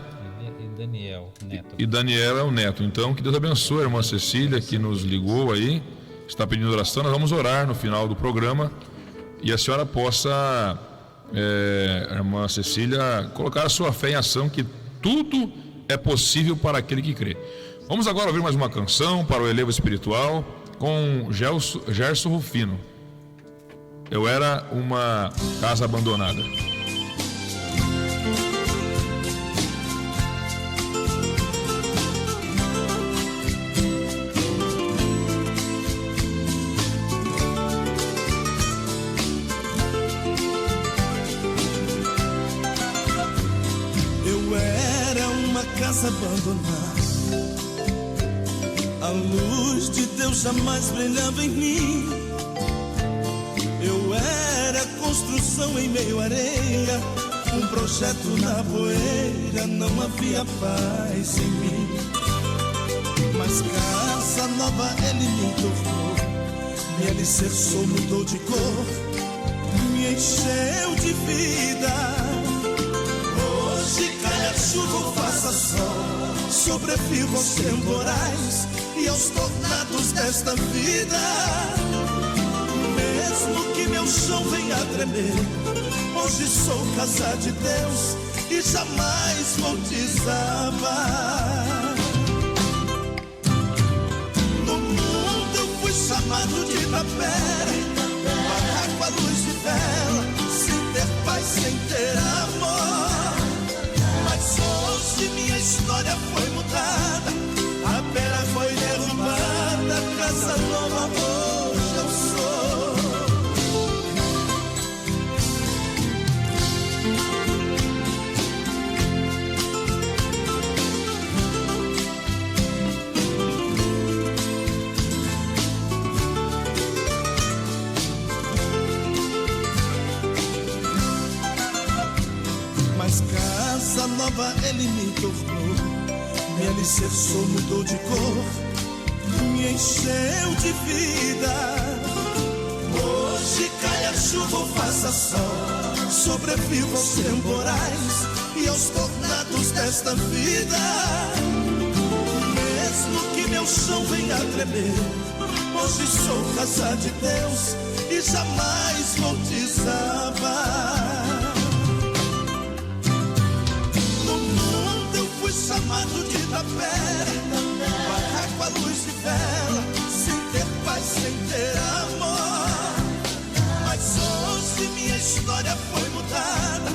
Daniel Neto. E Daniel é o neto. Então, que Deus abençoe a irmã Cecília, que nos ligou aí, está pedindo oração. Nós vamos orar no final do programa e a senhora possa, irmã Cecília, colocar a sua fé em ação, que tudo é possível para aquele que crê. Vamos agora ouvir mais uma canção para o elevo espiritual com Gerson Rufino. Eu era uma casa abandonada. Eu era uma casa abandonada, a luz de Deus jamais brilhava em mim. Eu era construção em meio à areia, um projeto na poeira, não havia paz em mim. Mas casa nova ele me tornou, me alicerçou, mudou de cor, me encheu de vida. Hoje cai a chuva ou faça sol, sobrevivo aos temporais e aos tornados desta vida. Mesmo que meu chão venha a tremer, hoje sou casa de Deus e jamais vou desabar. No mundo eu fui chamado de tapera, barraco à luz de vela, sem ter paz, sem ter amor. Mas hoje minha história foi mudada, a pera foi derrubada, casa nova hoje eu sou. Mas casa nova ele me tornou, me alicerçou, mudou de cor, me encheu de vida. Hoje cai a chuva ou faça sol, sobrevivo aos temporais e aos tornados desta vida. Mesmo que meu chão venha a tremer, hoje sou casa de Deus e jamais vou desabar. No mundo eu fui chamado de tapera, barraco à luz de vela, sem ter paz, sem ter amor. Mas hoje minha história foi mudada,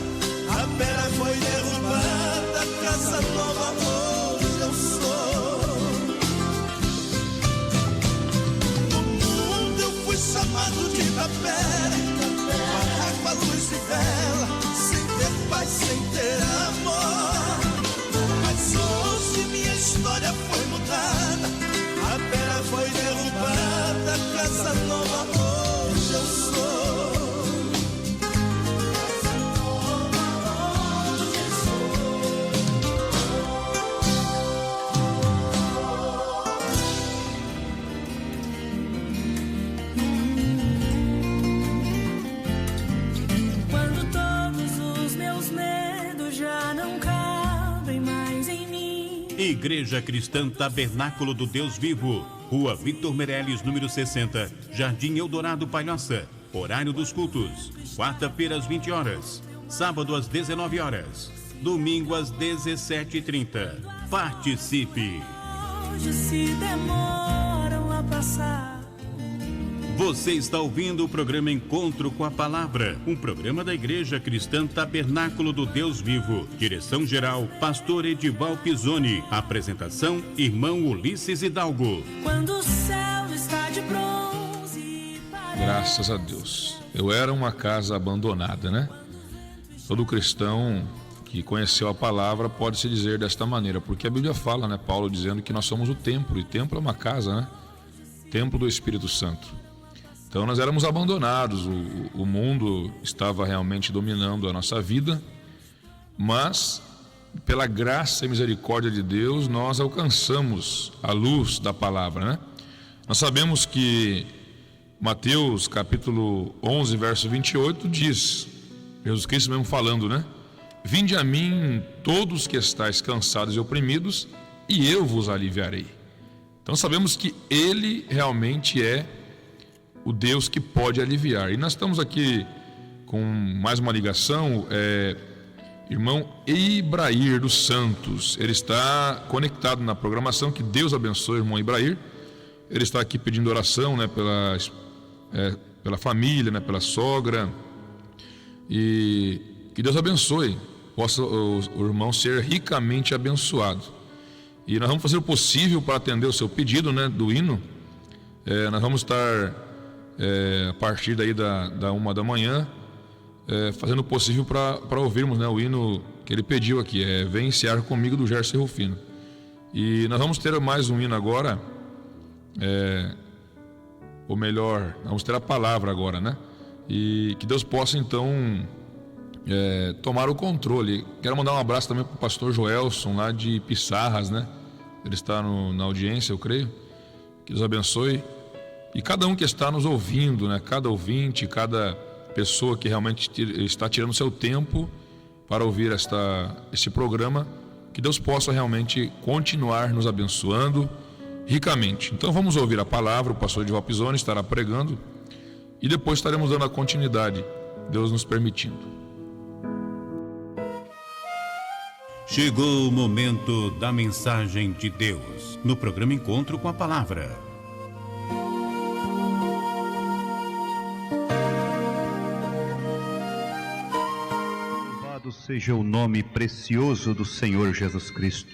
a pera foi derrubada, casa nova hoje eu sou. No mundo eu fui chamado de tapera, barraco à luz de vela, sem ter paz, sem ter amor. Mas hoje minha história foi mudada, a pera foi derrubada, casa nova hoje eu sou. Quando todos os meus medos já não cabem mais em mim. Igreja Cristã Tabernáculo do Deus Vivo, Rua Victor Meirelles, número 60, Jardim Eldorado, Palhoça. Horário dos cultos: quarta-feira às 20 horas, sábado às 19 horas, domingo às 17h30. Participe! Hoje se demoram a passar. Você está ouvindo o programa Encontro com a Palavra, um programa da Igreja Cristã Tabernáculo do Deus Vivo. Direção-geral, Pastor Edival Pisoni. Apresentação, Irmão Ulisses Hidalgo. Quando o céu está de bronze. Graças a Deus. Eu era uma casa abandonada, né? Todo cristão que conheceu a palavra pode se dizer desta maneira, porque a Bíblia fala, né? Paulo dizendo que nós somos o templo, e templo é uma casa, né? Templo do Espírito Santo. Então nós éramos abandonados, o mundo estava realmente dominando a nossa vida, mas pela graça e misericórdia de Deus nós alcançamos a luz da palavra, né? Nós sabemos que Mateus capítulo 11, verso 28 diz, Jesus Cristo mesmo falando, né? Vinde a mim todos que estáis cansados e oprimidos, e eu vos aliviarei. Então sabemos que Ele realmente é o Deus que pode aliviar. E nós estamos aqui com mais uma ligação, irmão Ibrair dos Santos. Ele está conectado na programação. Que Deus abençoe o irmão Ibrair. Ele está aqui pedindo oração, né, pela família, né, pela sogra. E que Deus abençoe, possa o irmão ser ricamente abençoado. E nós vamos fazer o possível para atender o seu pedido, né, do hino. Nós vamos estar a partir daí da 1 da manhã fazendo o possível para ouvirmos, né, o hino que ele pediu aqui, Vem Ensear Comigo, do Gerson Rufino. E nós vamos ter mais um hino agora, ou melhor, vamos ter a palavra agora, né? E que Deus possa então tomar o controle. Quero mandar um abraço também para o pastor Joelson, lá de Pissarras, né? Ele está na audiência, eu creio. Que Deus abençoe. E cada um que está nos ouvindo, né? Cada ouvinte, cada pessoa que realmente está tirando seu tempo para ouvir esse programa, que Deus possa realmente continuar nos abençoando ricamente. Então vamos ouvir a palavra. O pastor Edival Pisoni estará pregando e depois estaremos dando a continuidade, Deus nos permitindo. Chegou o momento da mensagem de Deus no programa Encontro com a Palavra. Seja o nome precioso do Senhor Jesus Cristo.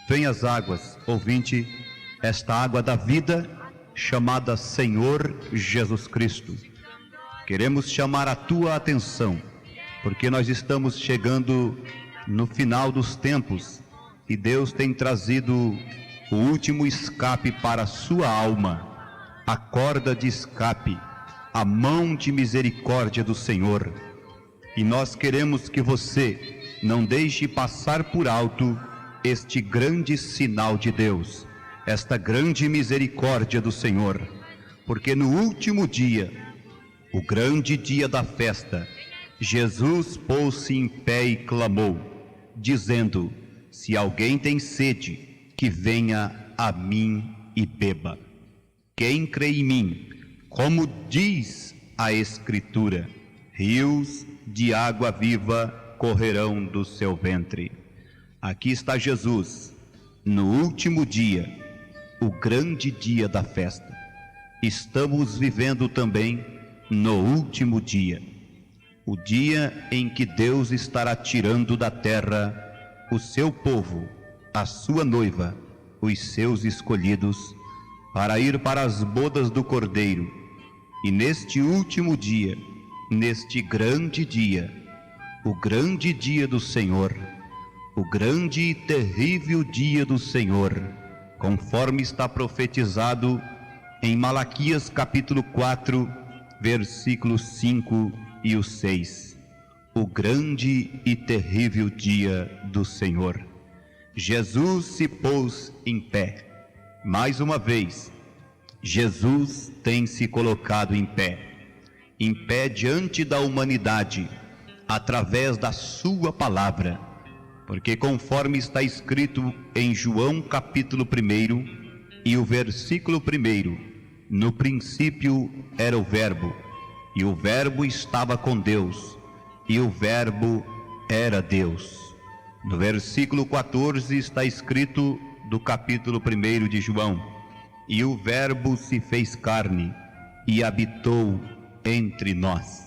Vem as águas, ouvinte, esta água da vida, chamada Senhor Jesus Cristo. Queremos chamar a tua atenção, porque nós estamos chegando no final dos tempos, e Deus tem trazido o último escape para a sua alma, a corda de escape, a mão de misericórdia do Senhor. E nós queremos que você não deixe passar por alto este grande sinal de Deus, esta grande misericórdia do Senhor, porque no último dia, o grande dia da festa, Jesus pôs-se em pé e clamou, dizendo: se alguém tem sede, que venha a mim e beba. Quem crê em mim, como diz a Escritura, rios de água viva correrão do seu ventre. Aqui está Jesus, no último dia, o grande dia da festa. Estamos vivendo também no último dia, o dia em que Deus estará tirando da terra o seu povo, a sua noiva, os seus escolhidos, para ir para as bodas do Cordeiro. E neste último dia, neste grande dia, o grande dia do Senhor, o grande e terrível dia do Senhor, conforme está profetizado em Malaquias capítulo 4, versículos 5 e o 6. O grande e terrível dia do Senhor. Jesus se pôs em pé. Mais uma vez, Jesus tem se colocado em pé diante da humanidade, através da sua palavra, porque conforme está escrito em João capítulo 1 e o versículo 1, no princípio era o Verbo, e o Verbo estava com Deus, e o Verbo era Deus. No versículo 14 está escrito do capítulo 1 de João: e o Verbo se fez carne e habitou entre nós.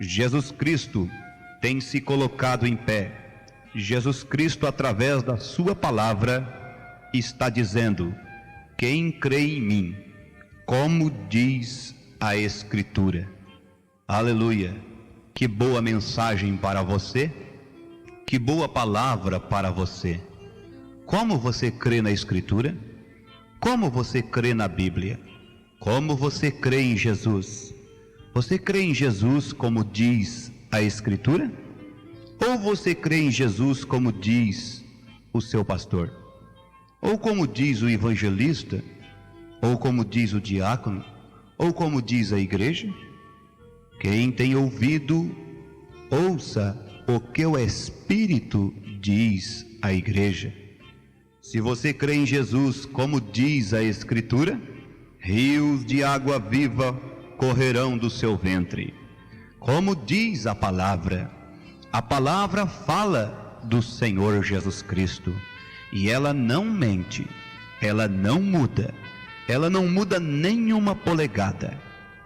Jesus Cristo tem se colocado em pé. Jesus Cristo, através da sua palavra, está dizendo: quem crê em mim, como diz a Escritura. Aleluia! Que boa mensagem para você, que boa palavra para você. Como você crê na Escritura? Como você crê na Bíblia? Como você crê em Jesus? Você crê em Jesus como diz a Escritura? Ou você crê em Jesus como diz o seu pastor? Ou como diz o evangelista? Ou como diz o diácono? Ou como diz a igreja? Quem tem ouvido, ouça o que o Espírito diz à igreja. Se você crê em Jesus, como diz a Escritura, rios de água viva correrão do seu ventre. Como diz a palavra fala do Senhor Jesus Cristo, e ela não mente, ela não muda nenhuma polegada,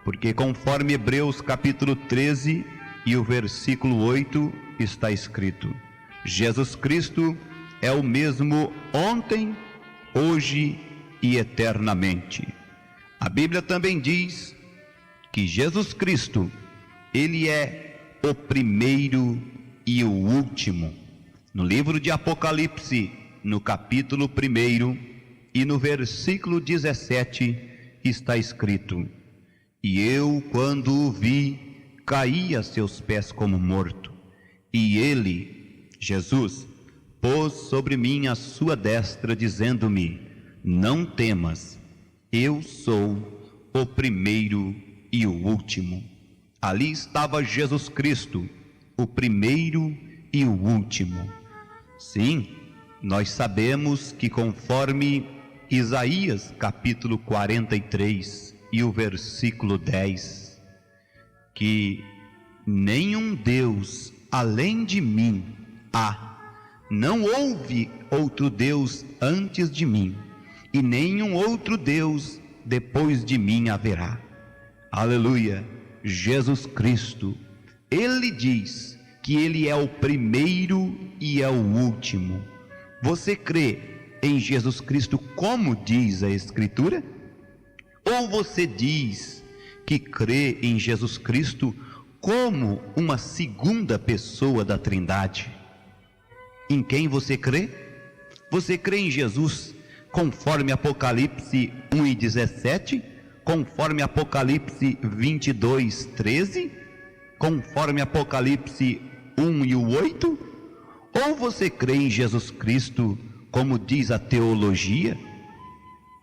porque conforme Hebreus capítulo 13 e o versículo 8 está escrito: Jesus Cristo é o mesmo ontem, hoje e eternamente. A Bíblia também diz que Jesus Cristo, Ele é o primeiro e o último. No livro de Apocalipse, no capítulo 1 e no versículo 17, está escrito: e eu, quando o vi, caí a seus pés como morto, e ele, Jesus, pôs sobre mim a sua destra, dizendo-me: não temas, eu sou o primeiro e o último. Ali estava Jesus Cristo, o primeiro e o último. Sim, nós sabemos que conforme Isaías capítulo 43 e o versículo 10, que nenhum Deus além de mim há, não houve outro Deus antes de mim, e nenhum outro Deus depois de mim haverá. Aleluia! Jesus Cristo, Ele diz que Ele é o primeiro e é o último. Você crê em Jesus Cristo como diz a Escritura? Ou você diz que crê em Jesus Cristo como uma segunda pessoa da Trindade? Em quem você crê? Você crê em Jesus conforme Apocalipse 1:17? Conforme Apocalipse 22:13? Conforme Apocalipse 1:8? Ou você crê em Jesus Cristo, como diz a teologia,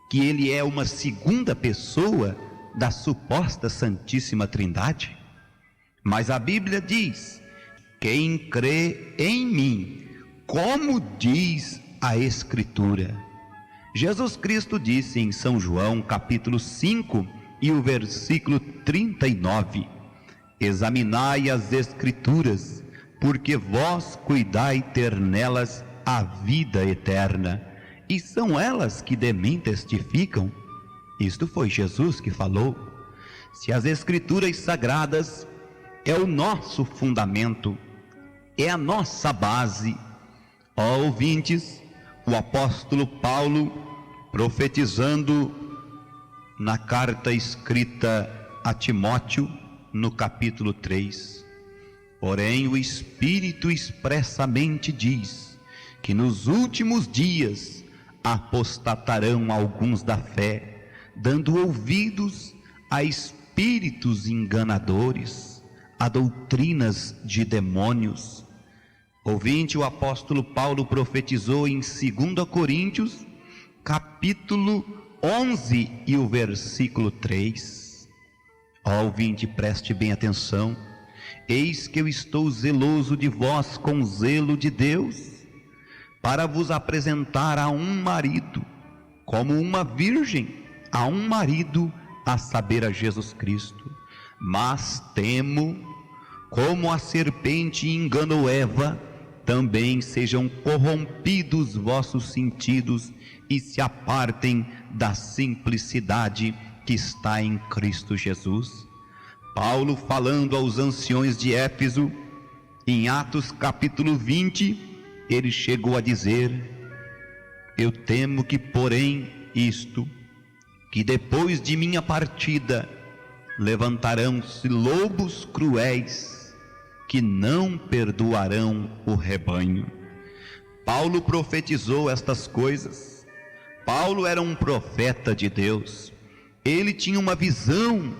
que Ele é uma segunda pessoa da suposta Santíssima Trindade? Mas a Bíblia diz: quem crê em mim, como diz a Escritura. Jesus Cristo disse em São João capítulo 5 e o versículo 39: examinai as Escrituras, porque vós cuidai ter nelas a vida eterna, e são elas que de mim testificam. Isto foi Jesus que falou. Se as Escrituras sagradas é o nosso fundamento, é a nossa base, ó ouvintes, o apóstolo Paulo, profetizando na carta escrita a Timóteo, no capítulo 3, porém o Espírito expressamente diz que nos últimos dias apostatarão alguns da fé, dando ouvidos a espíritos enganadores, a doutrinas de demônios. Ouvinte, o apóstolo Paulo profetizou em 2 Coríntios, capítulo 11 e o versículo 3. Ó ouvinte, preste bem atenção: eis que eu estou zeloso de vós com zelo de Deus, para vos apresentar a um marido, como uma virgem a um marido, a saber, a Jesus Cristo. Mas temo, como a serpente enganou Eva, também sejam corrompidos vossos sentidos e se apartem da simplicidade que está em Cristo Jesus. Paulo, falando aos anciões de Éfeso, em Atos capítulo 20, ele chegou a dizer: eu temo que, porém, isto, que depois de minha partida levantarão-se lobos cruéis, que não perdoarão o rebanho. Paulo profetizou estas coisas. Paulo era um profeta de Deus. Ele tinha uma visão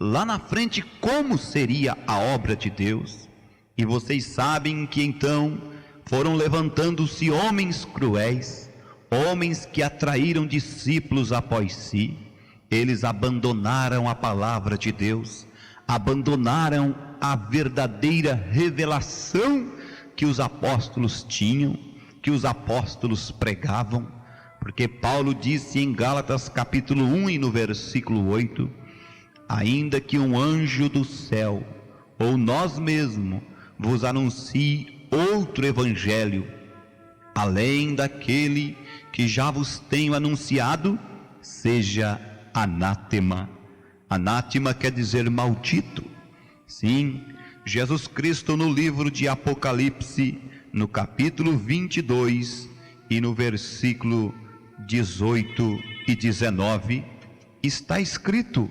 lá na frente como seria a obra de Deus. E vocês sabem que então foram levantando-se homens cruéis, homens que atraíram discípulos após si. Eles abandonaram a palavra de Deus, abandonaram a verdadeira revelação que os apóstolos tinham, que os apóstolos pregavam, porque Paulo disse em Gálatas capítulo 1 e no versículo 8: ainda que um anjo do céu, ou nós mesmos, vos anuncie outro evangelho, além daquele que já vos tenho anunciado, seja anátema. Anátema quer dizer maldito. Sim, Jesus Cristo no livro de Apocalipse, no capítulo 22 e no versículo 18 e 19, está escrito: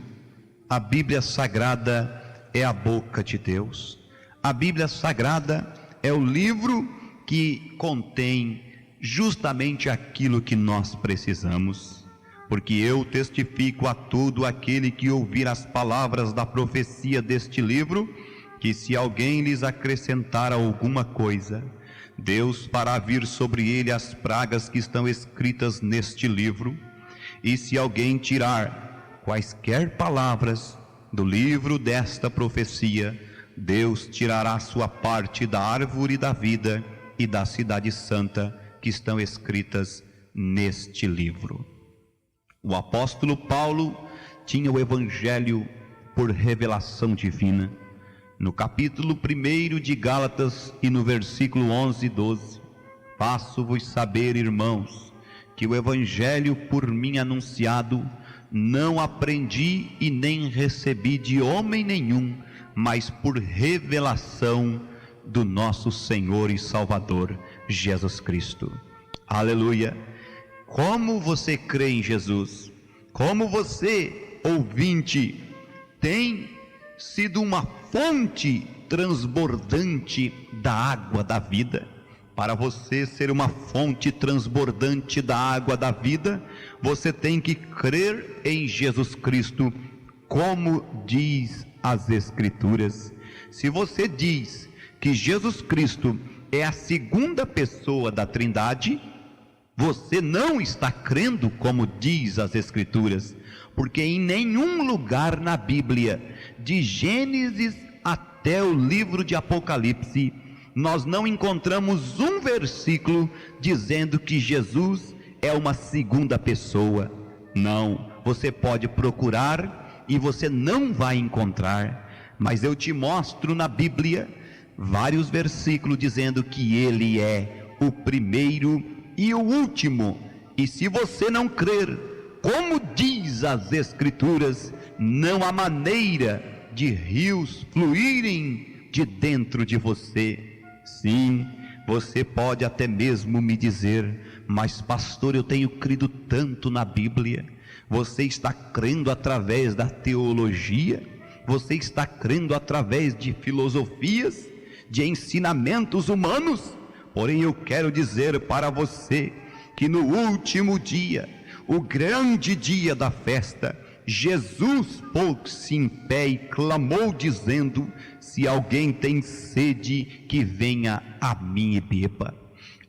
a Bíblia Sagrada é a boca de Deus. A Bíblia Sagrada é o livro que contém justamente aquilo que nós precisamos. Porque eu testifico a todo aquele que ouvir as palavras da profecia deste livro, que se alguém lhes acrescentar alguma coisa, Deus fará vir sobre ele as pragas que estão escritas neste livro. E se alguém tirar quaisquer palavras do livro desta profecia, Deus tirará sua parte da árvore da vida e da cidade santa que estão escritas neste livro. O apóstolo Paulo tinha o evangelho por revelação divina. No capítulo 1 de Gálatas e no versículo 11 e 12, faço-vos saber, irmãos, que o evangelho por mim anunciado não aprendi e nem recebi de homem nenhum, mas por revelação do nosso Senhor e Salvador Jesus Cristo. Aleluia! Como você crê em Jesus? Como você, ouvinte, tem sido uma fonte transbordante da água da vida? Para você ser uma fonte transbordante da água da vida, você tem que crer em Jesus Cristo, como diz as Escrituras. Se você diz que Jesus Cristo é a segunda pessoa da Trindade, você não está crendo como diz as Escrituras, porque em nenhum lugar na Bíblia, de Gênesis até o livro de Apocalipse, nós não encontramos um versículo dizendo que Jesus é uma segunda pessoa. Não, você pode procurar e você não vai encontrar, mas eu te mostro na Bíblia vários versículos dizendo que Ele é o primeiro e o último. E se você não crer, como diz as Escrituras, não há maneira de rios fluírem de dentro de você. Sim, você pode até mesmo me dizer: mas pastor, eu tenho crido tanto na Bíblia. Você está crendo através da teologia? Você está crendo através de filosofias, de ensinamentos humanos? Porém eu quero dizer para você que no último dia, o grande dia da festa, Jesus pôs-se em pé e clamou dizendo: se alguém tem sede, que venha a mim e beba.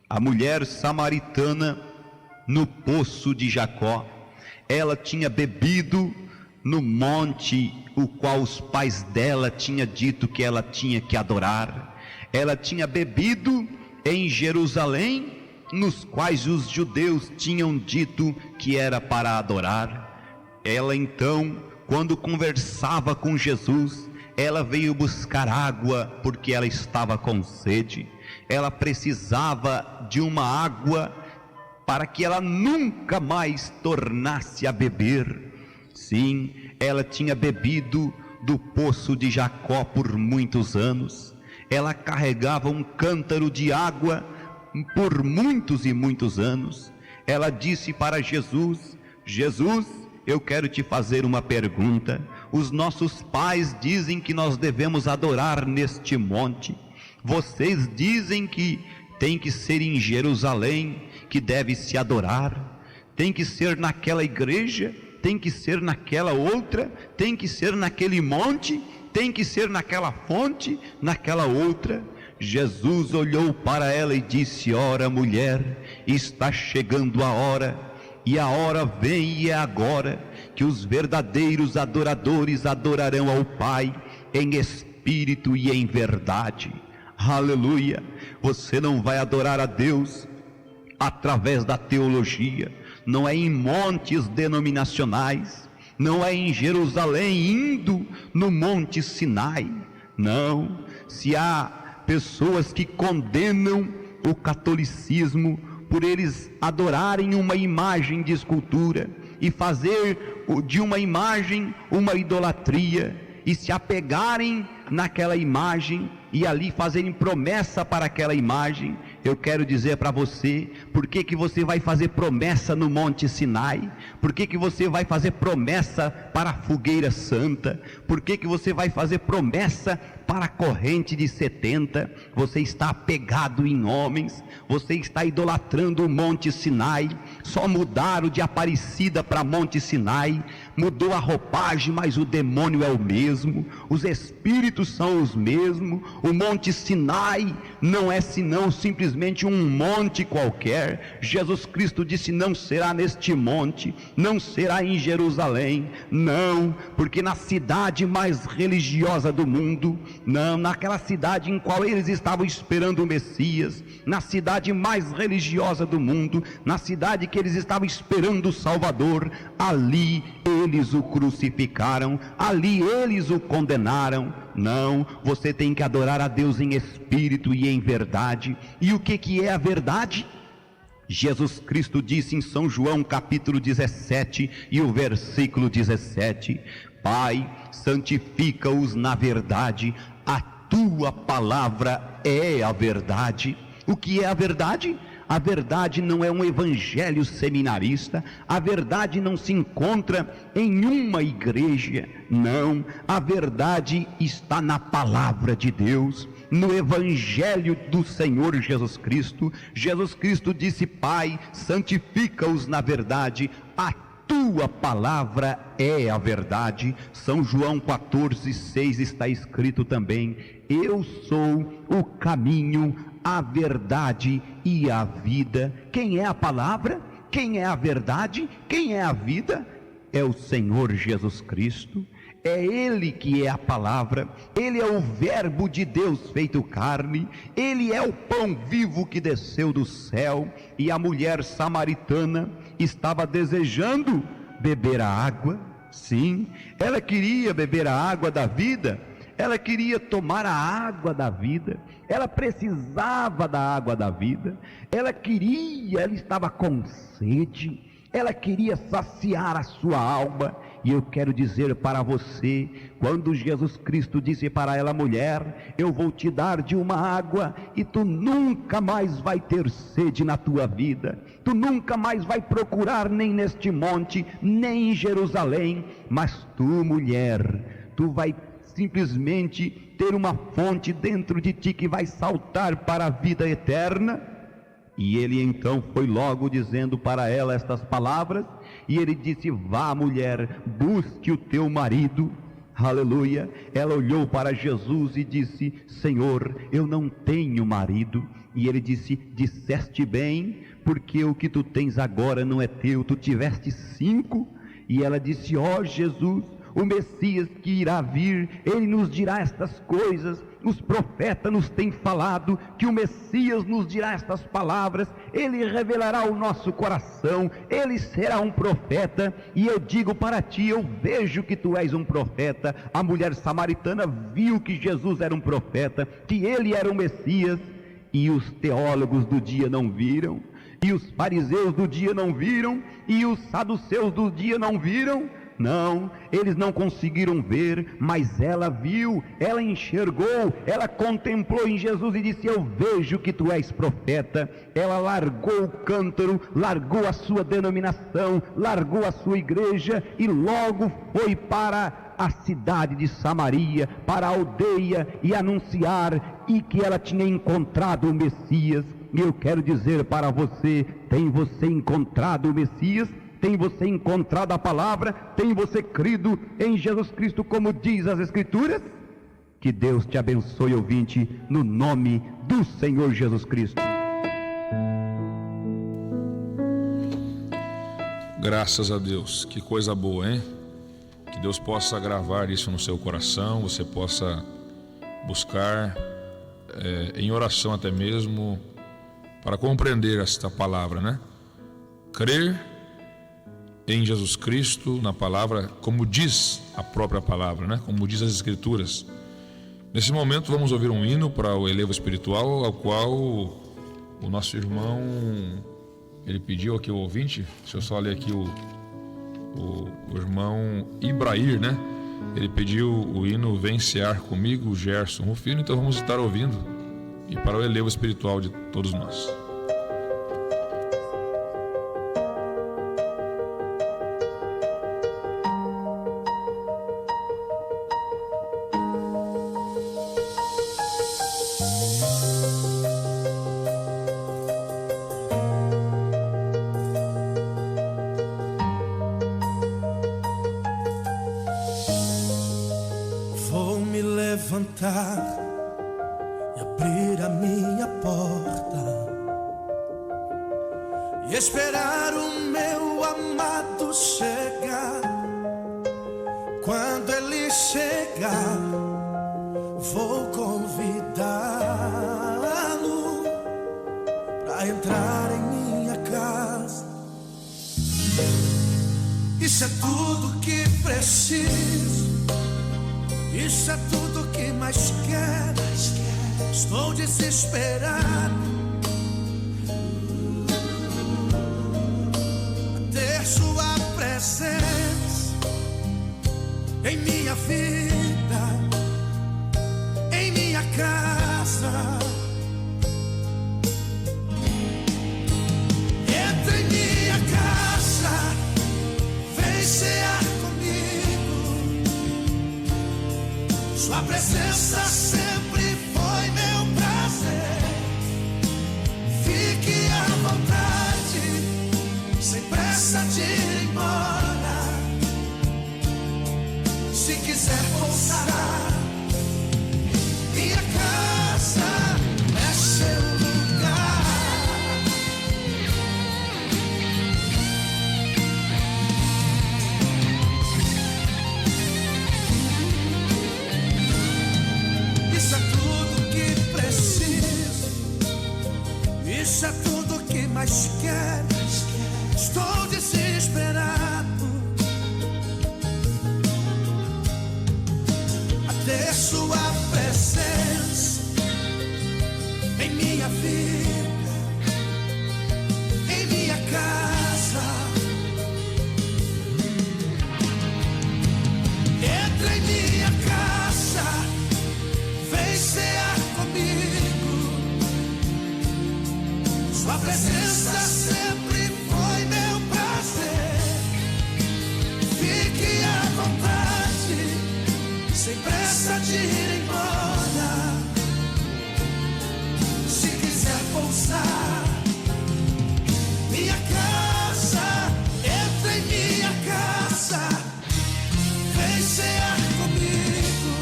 A mulher samaritana no poço de Jacó, ela tinha bebido no monte o qual os pais dela tinham dito que ela tinha que adorar. Ela tinha bebido em Jerusalém, nos quais os judeus tinham dito que era para adorar. Ela então, quando conversava com Jesus, ela veio buscar água porque ela estava com sede. Ela precisava de uma água para que ela nunca mais tornasse a beber. Sim, ela tinha bebido do poço de Jacó por muitos anos. Ela carregava um cântaro de água por muitos e muitos anos. Ela disse para Jesus: Jesus, eu quero te fazer uma pergunta. Os nossos pais dizem que nós devemos adorar neste monte. Vocês dizem que tem que ser em Jerusalém que deve se adorar. Tem que ser naquela igreja, tem que ser naquela outra, tem que ser naquele monte, tem que ser naquela fonte, naquela outra. Jesus olhou para ela e disse: ora, mulher, está chegando a hora, e a hora vem e é agora, que os verdadeiros adoradores adorarão ao Pai em espírito espírito e em verdade. Aleluia! Você não vai adorar a Deus através da teologia, não é em montes denominacionais, não é em Jerusalém indo no Monte Sinai. Não, se há pessoas que condenam o catolicismo por eles adorarem uma imagem de escultura e fazer de uma imagem uma idolatria e se apegarem naquela imagem e ali fazerem promessa para aquela imagem, eu quero dizer para você, por que que você vai fazer promessa no Monte Sinai? Por que que você vai fazer promessa para a fogueira santa? Por que que você vai fazer promessa para a corrente de 70? Você está apegado em homens, você está idolatrando o Monte Sinai. Só mudaram de Aparecida para Monte Sinai, mudou a roupagem, mas o demônio é o mesmo, os espíritos são os mesmos. O Monte Sinai não é senão simplesmente um monte qualquer. Jesus Cristo disse: não será neste monte, não será em Jerusalém, não, porque na cidade mais religiosa do mundo, não, naquela cidade em qual eles estavam esperando o Messias, na cidade mais religiosa do mundo, na cidade que eles estavam esperando o Salvador, ali eles o crucificaram, ali eles o condenaram. Não, você tem que adorar a Deus em espírito e em verdade. E o que é a verdade? Jesus Cristo disse em São João capítulo 17 e o versículo 17: Pai, santifica-os na verdade, a tua palavra é a verdade. O que é a verdade? A verdade não é um evangelho seminarista, a verdade não se encontra em uma igreja, não, a verdade está na palavra de Deus, no evangelho do Senhor Jesus Cristo. Jesus Cristo disse: Pai, santifica-os na verdade, a tua palavra é a verdade. São João 14:6 está escrito também: eu sou o caminho, a verdade e a vida. Quem é a palavra? Quem é a verdade? Quem é a vida? É o Senhor Jesus Cristo. É Ele que é a palavra, Ele é o verbo de Deus feito carne, Ele é o pão vivo que desceu do céu. E a mulher samaritana estava desejando beber a água, sim, ela queria beber a água da vida, ela queria tomar a água da vida, ela precisava da água da vida, ela estava com sede, ela queria saciar a sua alma. E eu quero dizer para você, quando Jesus Cristo disse para ela: mulher, eu vou te dar de uma água e tu nunca mais vai ter sede na tua vida, tu nunca mais vai procurar nem neste monte, nem em Jerusalém, mas tu, mulher, tu vai simplesmente ter uma fonte dentro de ti que vai saltar para a vida eterna. E ele então foi logo dizendo para ela estas palavras, e ele disse: vá, mulher, busque o teu marido. Aleluia. Ela olhou para Jesus e disse: Senhor, eu não tenho marido. E ele disse: disseste bem, porque o que tu tens agora não é teu, tu tiveste 5. E ela disse: ó Jesus, o Messias que irá vir, ele nos dirá estas coisas. Os profetas nos têm falado que o Messias nos dirá estas palavras, ele revelará o nosso coração, ele será um profeta. E eu digo para ti, eu vejo que tu és um profeta. A mulher samaritana viu que Jesus era um profeta, que ele era o Messias, e os teólogos do dia não viram, e os fariseus do dia não viram, e os saduceus do dia não viram. Não, eles não conseguiram ver, mas ela viu, ela enxergou, ela contemplou em Jesus e disse: eu vejo que tu és profeta. Ela largou o cântaro, largou a sua denominação, largou a sua igreja e logo foi para a cidade de Samaria, para a aldeia, e anunciar e que ela tinha encontrado o Messias. E eu quero dizer para você: tem você encontrado o Messias? Tem você encontrado a palavra? Tem você crido em Jesus Cristo como diz as Escrituras? Que Deus te abençoe, ouvinte, no nome do Senhor Jesus Cristo. Graças a Deus, que coisa boa, hein? Que Deus possa gravar isso no seu coração, você possa buscar em oração até mesmo para compreender esta palavra, né? Crer em Jesus Cristo, na palavra, como diz a própria palavra, né? Como diz as Escrituras. Nesse momento vamos ouvir um hino para o elevo espiritual, ao qual o nosso irmão, ele pediu aqui, o ouvinte, deixa eu só ler aqui o irmão Ibrair, né? Ele pediu o hino Vem Cear Comigo, Gerson Rufino, então vamos estar ouvindo, e para o elevo espiritual de todos nós. Vou me levantar e abrir a minha porta e esperar o meu amado chegar. Quando ele chegar, vou convidá-lo para entrar em minha casa. Isso é tudo que preciso. Isso é tudo que mais quero. Estou desesperado a ter sua presença em minha vida, em minha casa. Entra em minha casa, vem cear comigo. Sua presença sempre foi meu prazer. Fique à vontade, sem pressa de ir embora. Se quiser pousar, minha casa é seu lugar. Isso é tudo que preciso. Isso é tudo que mais quero. Estou desesperado a ter sua presença em minha vida, em minha casa. Entra em minha casa, vem cear comigo. Sua presença sempre foi meu prazer. Fique à vontade, sem pressa de ir embora. Se quiser pousar, minha casa, entra em minha casa, vem cear comigo.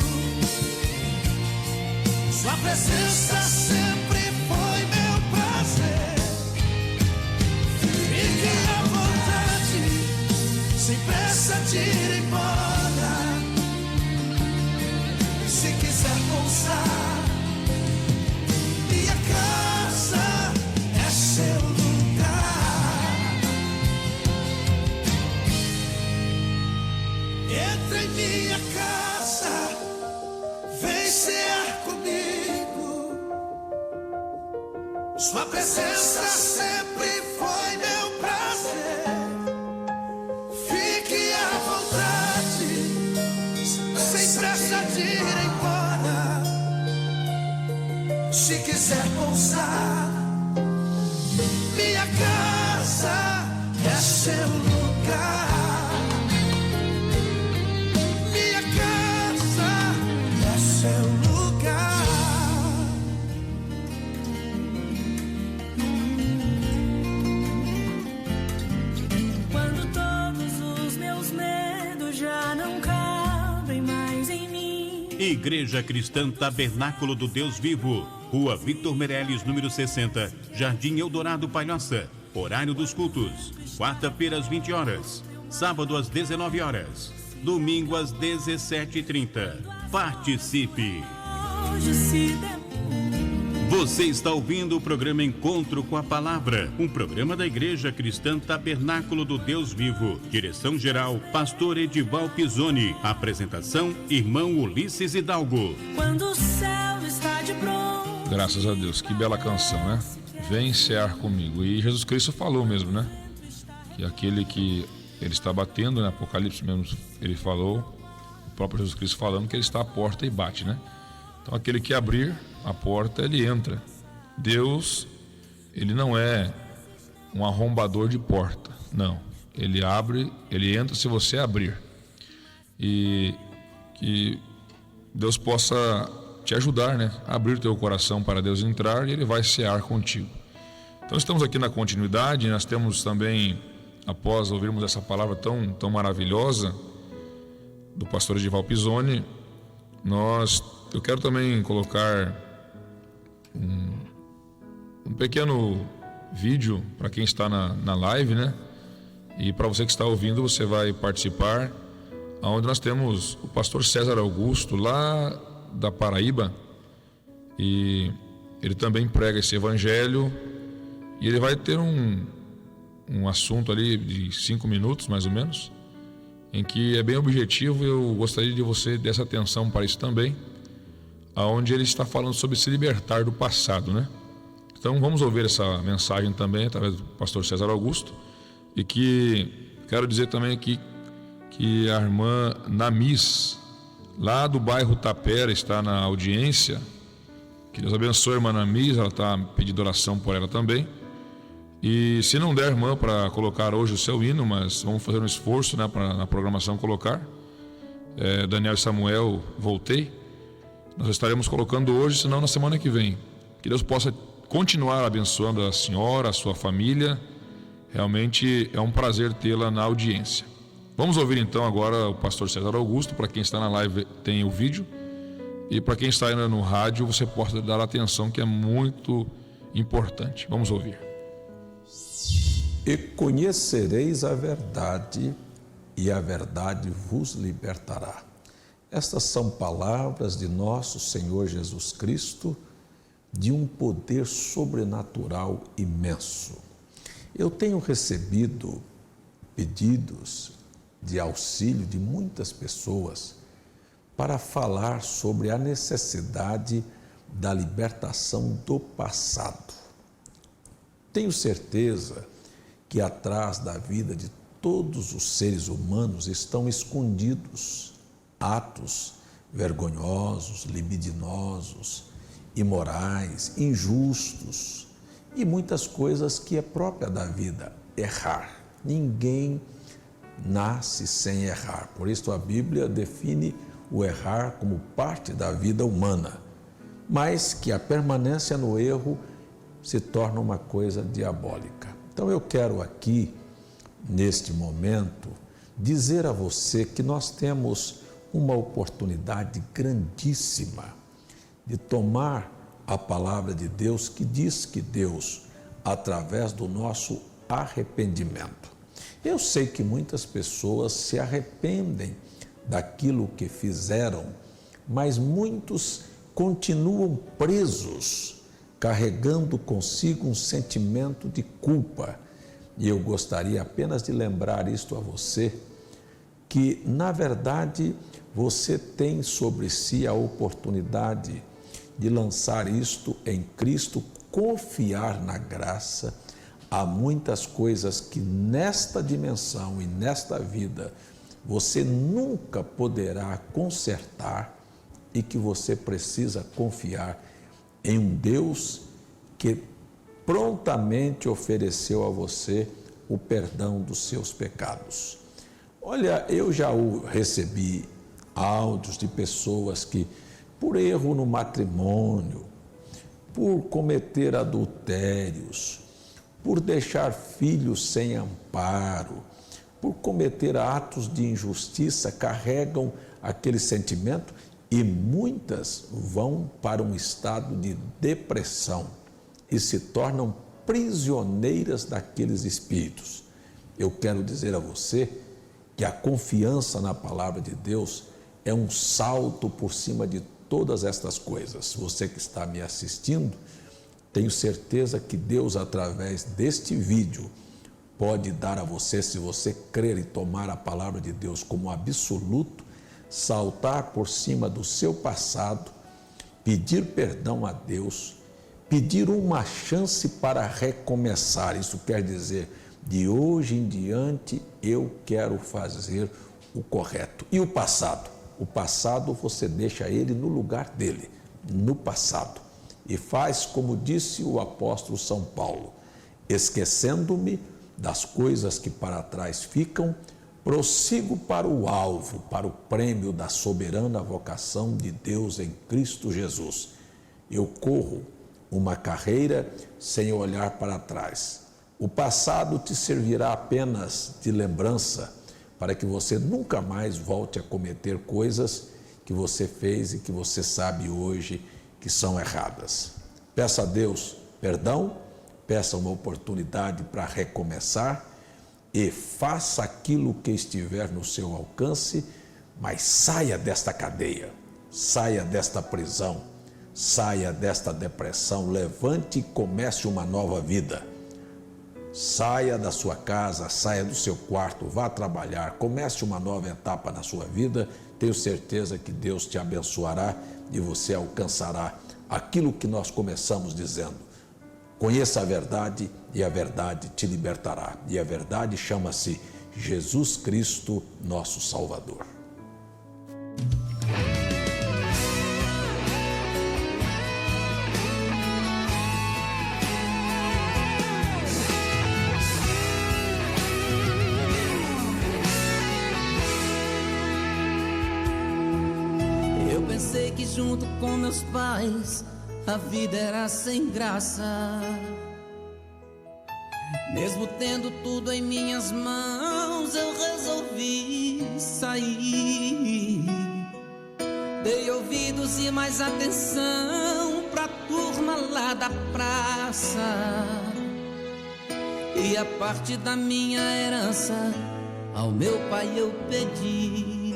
Sua presença sempre foi meu prazer. Fique à vontade, sem pressa de ir embora. Se quiser pousar, minha casa é seu lugar. Entra em minha casa, vem cear comigo. Sua presença sempre foi meu prazer. Fique à vontade, sem pressa de ir embora. Se quiser pousar, minha casa é seu lugar. Minha casa é seu lugar. Quando todos os meus medos já não cabem mais em mim. Igreja Cristã Tabernáculo do Deus Vivo, Rua Victor Meirelles, número 60, Jardim Eldorado, Palhoça. Horário dos cultos: quarta-feira às 20 horas, sábado às 19 horas, domingo às 17h30. Participe! hoje se demora. Você está ouvindo o programa Encontro com a Palavra, um programa da Igreja Cristã Tabernáculo do Deus Vivo. Direção-geral, pastor Edival Pisoni. Apresentação, irmão Ulisses Hidalgo. Quando o céu está de pronto. Graças a Deus, que bela canção, né? Vem cear comigo. E Jesus Cristo falou mesmo, né? Que aquele que ele está batendo, né? Apocalipse mesmo, ele falou, o próprio Jesus Cristo falando que ele está à porta e bate, né? Então aquele que abrir a porta, ele entra. Deus, ele não é um arrombador de porta, não. Ele abre, ele entra se você abrir. E que Deus possa te ajudar, né? A abrir teu coração para Deus entrar e ele vai cear contigo. Então estamos aqui na continuidade, nós temos também, após ouvirmos essa palavra tão maravilhosa do pastor Edival Pisoni, eu quero também colocar um pequeno vídeo para quem está na live, né? E para você que está ouvindo, você vai participar, onde nós temos o pastor César Augusto, lá da Paraíba, e ele também prega esse evangelho, e ele vai ter um assunto ali de 5 minutos, mais ou menos, em que é bem objetivo. Eu gostaria de você dessa atenção para isso também, aonde ele está falando sobre se libertar do passado, né? Então vamos ouvir essa mensagem também através do pastor César Augusto, e que quero dizer também aqui que a irmã Namis, lá do bairro Tapera, está na audiência. Que Deus abençoe a irmã Namis, ela está pedindo oração por ela também. E se não der, irmã, para colocar hoje o seu hino, mas vamos fazer um esforço, né, para na programação colocar. Daniel e Samuel, voltei. Nós estaremos colocando hoje, senão na semana que vem. Que Deus possa continuar abençoando a senhora, a sua família. Realmente é um prazer tê-la na audiência. Vamos ouvir então agora o pastor César Augusto. Para quem está na live tem o vídeo. E para quem está ainda no rádio, você pode dar atenção, que é muito importante. Vamos ouvir. E conhecereis a verdade, e a verdade vos libertará. Estas são palavras de nosso Senhor Jesus Cristo, de um poder sobrenatural imenso. Eu tenho recebido pedidos de auxílio de muitas pessoas para falar sobre a necessidade da libertação do passado. Tenho certeza que atrás da vida de todos os seres humanos estão escondidos atos vergonhosos, libidinosos, imorais, injustos e muitas coisas que é própria da vida, errar. Ninguém nasce sem errar. Por isso a Bíblia define o errar como parte da vida humana, mas que a permanência no erro se torna uma coisa diabólica. Então eu quero aqui, neste momento, dizer a você que nós temos uma oportunidade grandíssima de tomar a palavra de Deus, que diz que Deus, através do nosso arrependimento. Eu sei que muitas pessoas se arrependem daquilo que fizeram, mas muitos continuam presos, carregando consigo um sentimento de culpa. E eu gostaria apenas de lembrar isto a você, que na verdade você tem sobre si a oportunidade de lançar isto em Cristo, confiar na graça. Há muitas coisas que nesta dimensão e nesta vida você nunca poderá consertar e que você precisa confiar em um Deus que prontamente ofereceu a você o perdão dos seus pecados. Olha, eu já recebi áudios de pessoas que, por erro no matrimônio, por cometer adultérios, por deixar filhos sem amparo, por cometer atos de injustiça, carregam aquele sentimento e muitas vão para um estado de depressão e se tornam prisioneiras daqueles espíritos. Eu quero dizer a você que a confiança na palavra de Deus é um salto por cima de todas estas coisas. Você que está me assistindo, tenho certeza que Deus, através deste vídeo, pode dar a você, se você crer e tomar a palavra de Deus como absoluto, saltar por cima do seu passado, pedir perdão a Deus, pedir uma chance para recomeçar. Isso quer dizer, de hoje em diante eu quero fazer o correto. E o passado? O passado você deixa ele no lugar dele, no passado. E faz como disse o apóstolo São Paulo: esquecendo-me das coisas que para trás ficam, prossigo para o alvo, para o prêmio da soberana vocação de Deus em Cristo Jesus. Eu corro uma carreira sem olhar para trás. O passado te servirá apenas de lembrança para que você nunca mais volte a cometer coisas que você fez e que você sabe hoje que são erradas. Peça a Deus perdão, peça uma oportunidade para recomeçar e faça aquilo que estiver no seu alcance, mas saia desta cadeia, saia desta prisão, saia desta depressão, levante e comece uma nova vida. Saia da sua casa, saia do seu quarto, vá trabalhar, comece uma nova etapa na sua vida. Tenho certeza que Deus te abençoará e você alcançará aquilo que nós começamos dizendo: conheça a verdade e a verdade te libertará. E a verdade chama-se Jesus Cristo, nosso Salvador. Eu pensei que junto com meus pais a vida era sem graça. Mesmo tendo tudo em minhas mãos, eu resolvi sair. Dei ouvidos e mais atenção pra turma lá da praça. E a parte da minha herança ao meu pai eu pedi.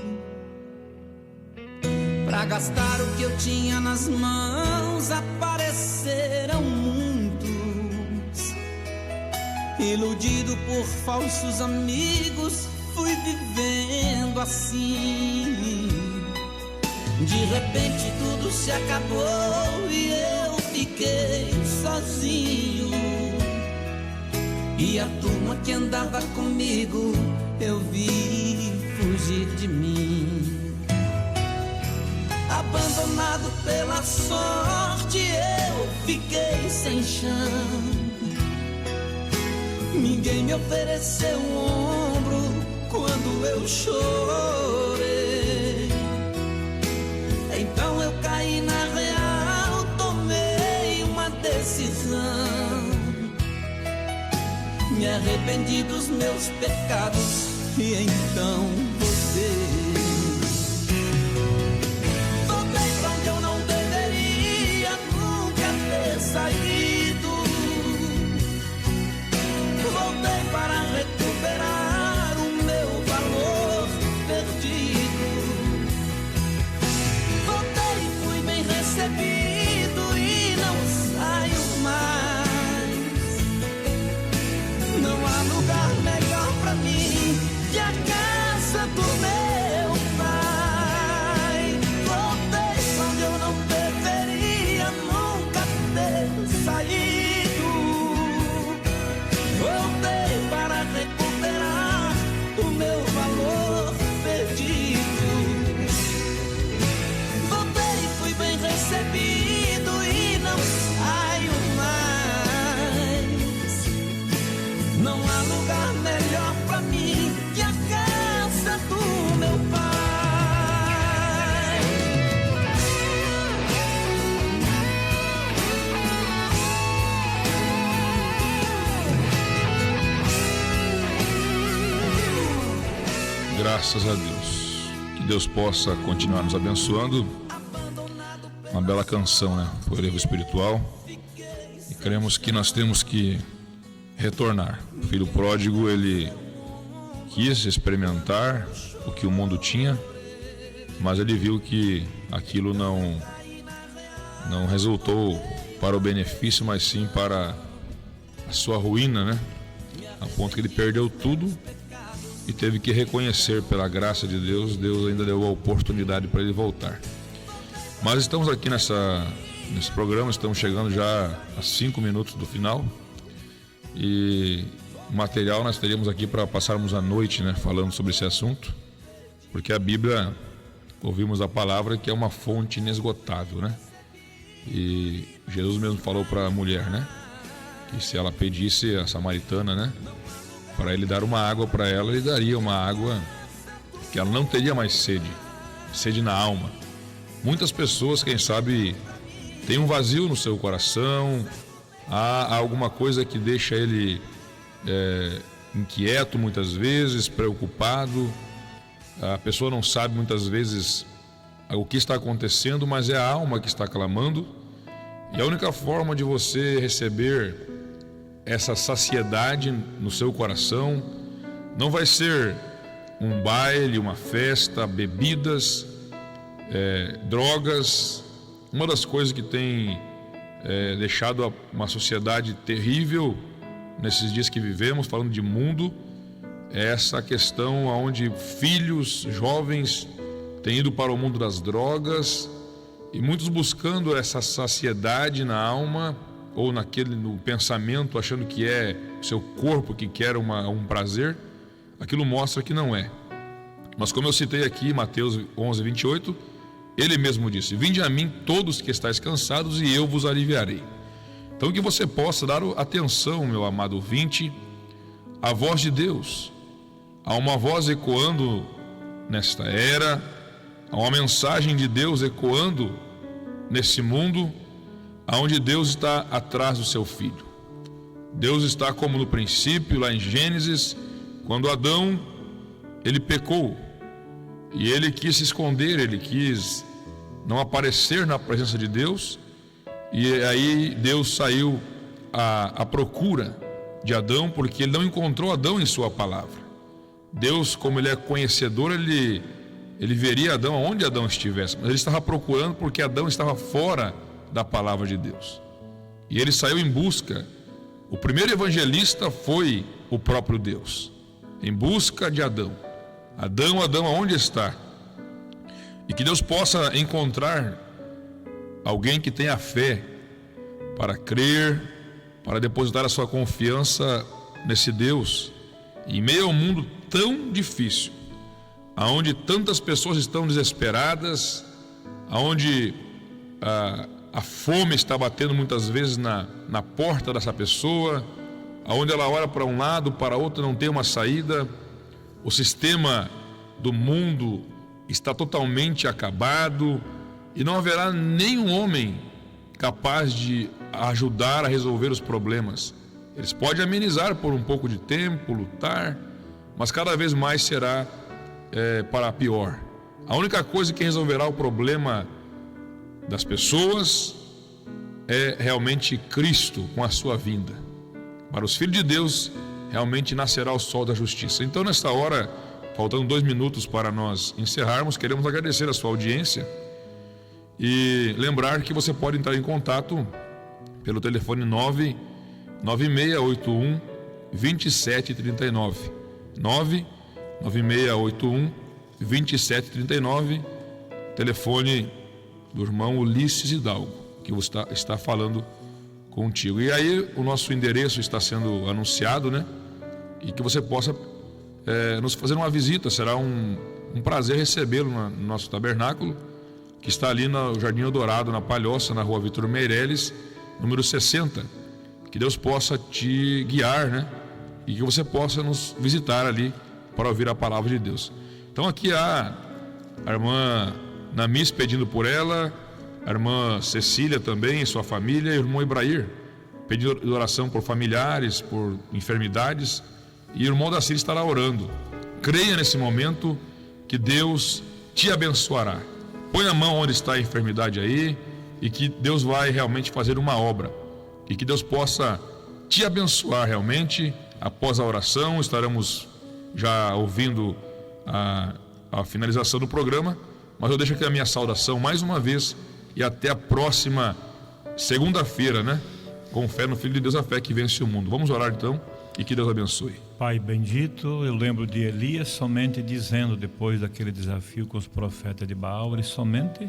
Pra gastar o que eu tinha nas mãos, apareceram muitos. Iludido por falsos amigos, fui vivendo assim. De repente tudo se acabou e eu fiquei sozinho. E a turma que andava comigo, eu vi fugir de mim. Abandonado pela sorte, eu fiquei sem chão. Ninguém me ofereceu um ombro quando eu chorei. Então eu caí na real, tomei uma decisão. Me arrependi dos meus pecados e então voltei. Saído, voltei para recuperar o meu valor perdido. Voltei e fui bem recebido e não saio mais. Não há lugar melhor pra mim que a casa do meu pai. Voltei quando eu não deveria nunca ter saído. Voltei para recuperar o meu valor perdido. Voltei e fui bem recebido e não saio mais. Não há lugar melhor pra mim que a casa do meu pai. Graças a Deus. Que Deus possa continuar nos abençoando. Uma bela canção, né? Foi Ervo Espiritual. E cremos que nós temos que retornar. O filho pródigo, ele quis experimentar o que o mundo tinha, mas ele viu que aquilo não resultou para o benefício, mas sim para a sua ruína, né? A ponto que ele perdeu tudo e teve que reconhecer, pela graça de Deus, Deus ainda deu a oportunidade para ele voltar. Mas estamos aqui nesse programa, estamos chegando já a 5 minutos do final, e o material nós teríamos aqui para passarmos a noite, né, falando sobre esse assunto, porque a Bíblia, ouvimos a palavra que é uma fonte inesgotável, né? E Jesus mesmo falou para a mulher, né, que se ela pedisse, a samaritana, né, para ele dar uma água para ela, ele daria uma água que ela não teria mais sede na alma. Muitas pessoas, quem sabe, têm um vazio no seu coração, há alguma coisa que deixa ele inquieto muitas vezes, preocupado. A pessoa não sabe muitas vezes o que está acontecendo, mas é a alma que está clamando. E a única forma de você receber essa saciedade no seu coração não vai ser um baile, uma festa, bebidas, drogas. Uma das coisas que tem deixado uma sociedade terrível nesses dias que vivemos, falando de mundo, é essa questão onde filhos jovens têm ido para o mundo das drogas, e muitos buscando essa saciedade na alma ou no pensamento, achando que é o seu corpo que quer um prazer. Aquilo mostra que não é. Mas como eu citei aqui, Mateus 11, 28, ele mesmo disse: vinde a mim todos que estáis cansados e eu vos aliviarei. Então que você possa dar atenção, meu amado ouvinte, à voz de Deus. Há uma voz ecoando nesta era, há uma mensagem de Deus ecoando nesse mundo, aonde Deus está atrás do seu filho. Deus está como no princípio, lá em Gênesis, quando Adão, ele pecou, e ele quis se esconder, ele quis não aparecer na presença de Deus, e aí Deus saiu à procura de Adão, porque ele não encontrou Adão em sua palavra. Deus, como ele é conhecedor, ele veria Adão onde Adão estivesse, mas ele estava procurando porque Adão estava fora da palavra de Deus. E ele saiu em busca. O primeiro evangelista foi o próprio Deus, em busca de Adão. Adão, aonde está? E que Deus possa encontrar alguém que tenha fé para crer, para depositar a sua confiança nesse Deus, em meio a um mundo tão difícil, aonde tantas pessoas estão desesperadas, aonde a fome está batendo muitas vezes na porta dessa pessoa, aonde ela olha para um lado, para outro, não tem uma saída. O sistema do mundo está totalmente acabado e não haverá nenhum homem capaz de ajudar a resolver os problemas. Eles podem amenizar por um pouco de tempo, lutar, mas cada vez mais será para pior. A única coisa que resolverá o problema das pessoas é realmente Cristo com a sua vinda. Para os filhos de Deus, realmente nascerá o sol da justiça. Então, nesta hora, faltando 2 minutos para nós encerrarmos, queremos agradecer a sua audiência e lembrar que você pode entrar em contato pelo telefone 99681 2739. 99681 2739, telefone do irmão Ulisses Hidalgo, que está falando contigo. E aí o nosso endereço está sendo anunciado, né? E que você possa nos fazer uma visita. Será um prazer recebê-lo no nosso tabernáculo, que está ali no Jardim Eldorado, na Palhoça, na rua Vitor Meireles, número 60. Que Deus possa te guiar, né? E que você possa nos visitar ali para ouvir a palavra de Deus. Então aqui a irmã Namis pedindo por ela, a irmã Cecília também, sua família, e o irmão Ibrair pedindo oração por familiares, por enfermidades, e o irmão Dacir estará orando. Creia nesse momento que Deus te abençoará. Põe a mão onde está a enfermidade aí, e que Deus vai realmente fazer uma obra, e que Deus possa te abençoar realmente. Após a oração, estaremos já ouvindo a finalização do programa, Mas eu deixo aqui a minha saudação mais uma vez e até a próxima segunda-feira, né? Com fé no Filho de Deus, a fé que vence o mundo. Vamos orar então e que Deus abençoe. Pai bendito, eu lembro de Elias somente dizendo, depois daquele desafio com os profetas de Baal, ele somente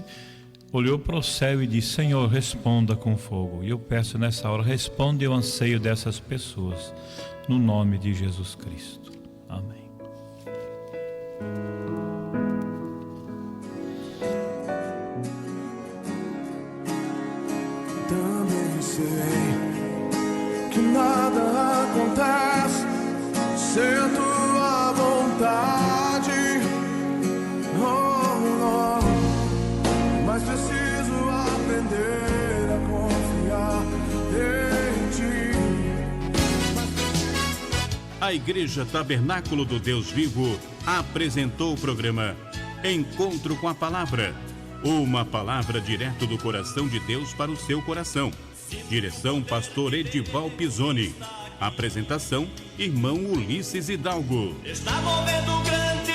olhou para o céu e disse: Senhor, responda com fogo. E eu peço nessa hora, responde o anseio dessas pessoas, no nome de Jesus Cristo. Amém. Também sei que nada acontece sem tua vontade, mas preciso aprender a confiar em ti. A Igreja Tabernáculo do Deus Vivo apresentou o programa Encontro com a Palavra. Uma palavra direto do coração de Deus para o seu coração. Direção: Pastor Edival Pisoni. Apresentação: Irmão Ulisses Hidalgo. Está movendo grande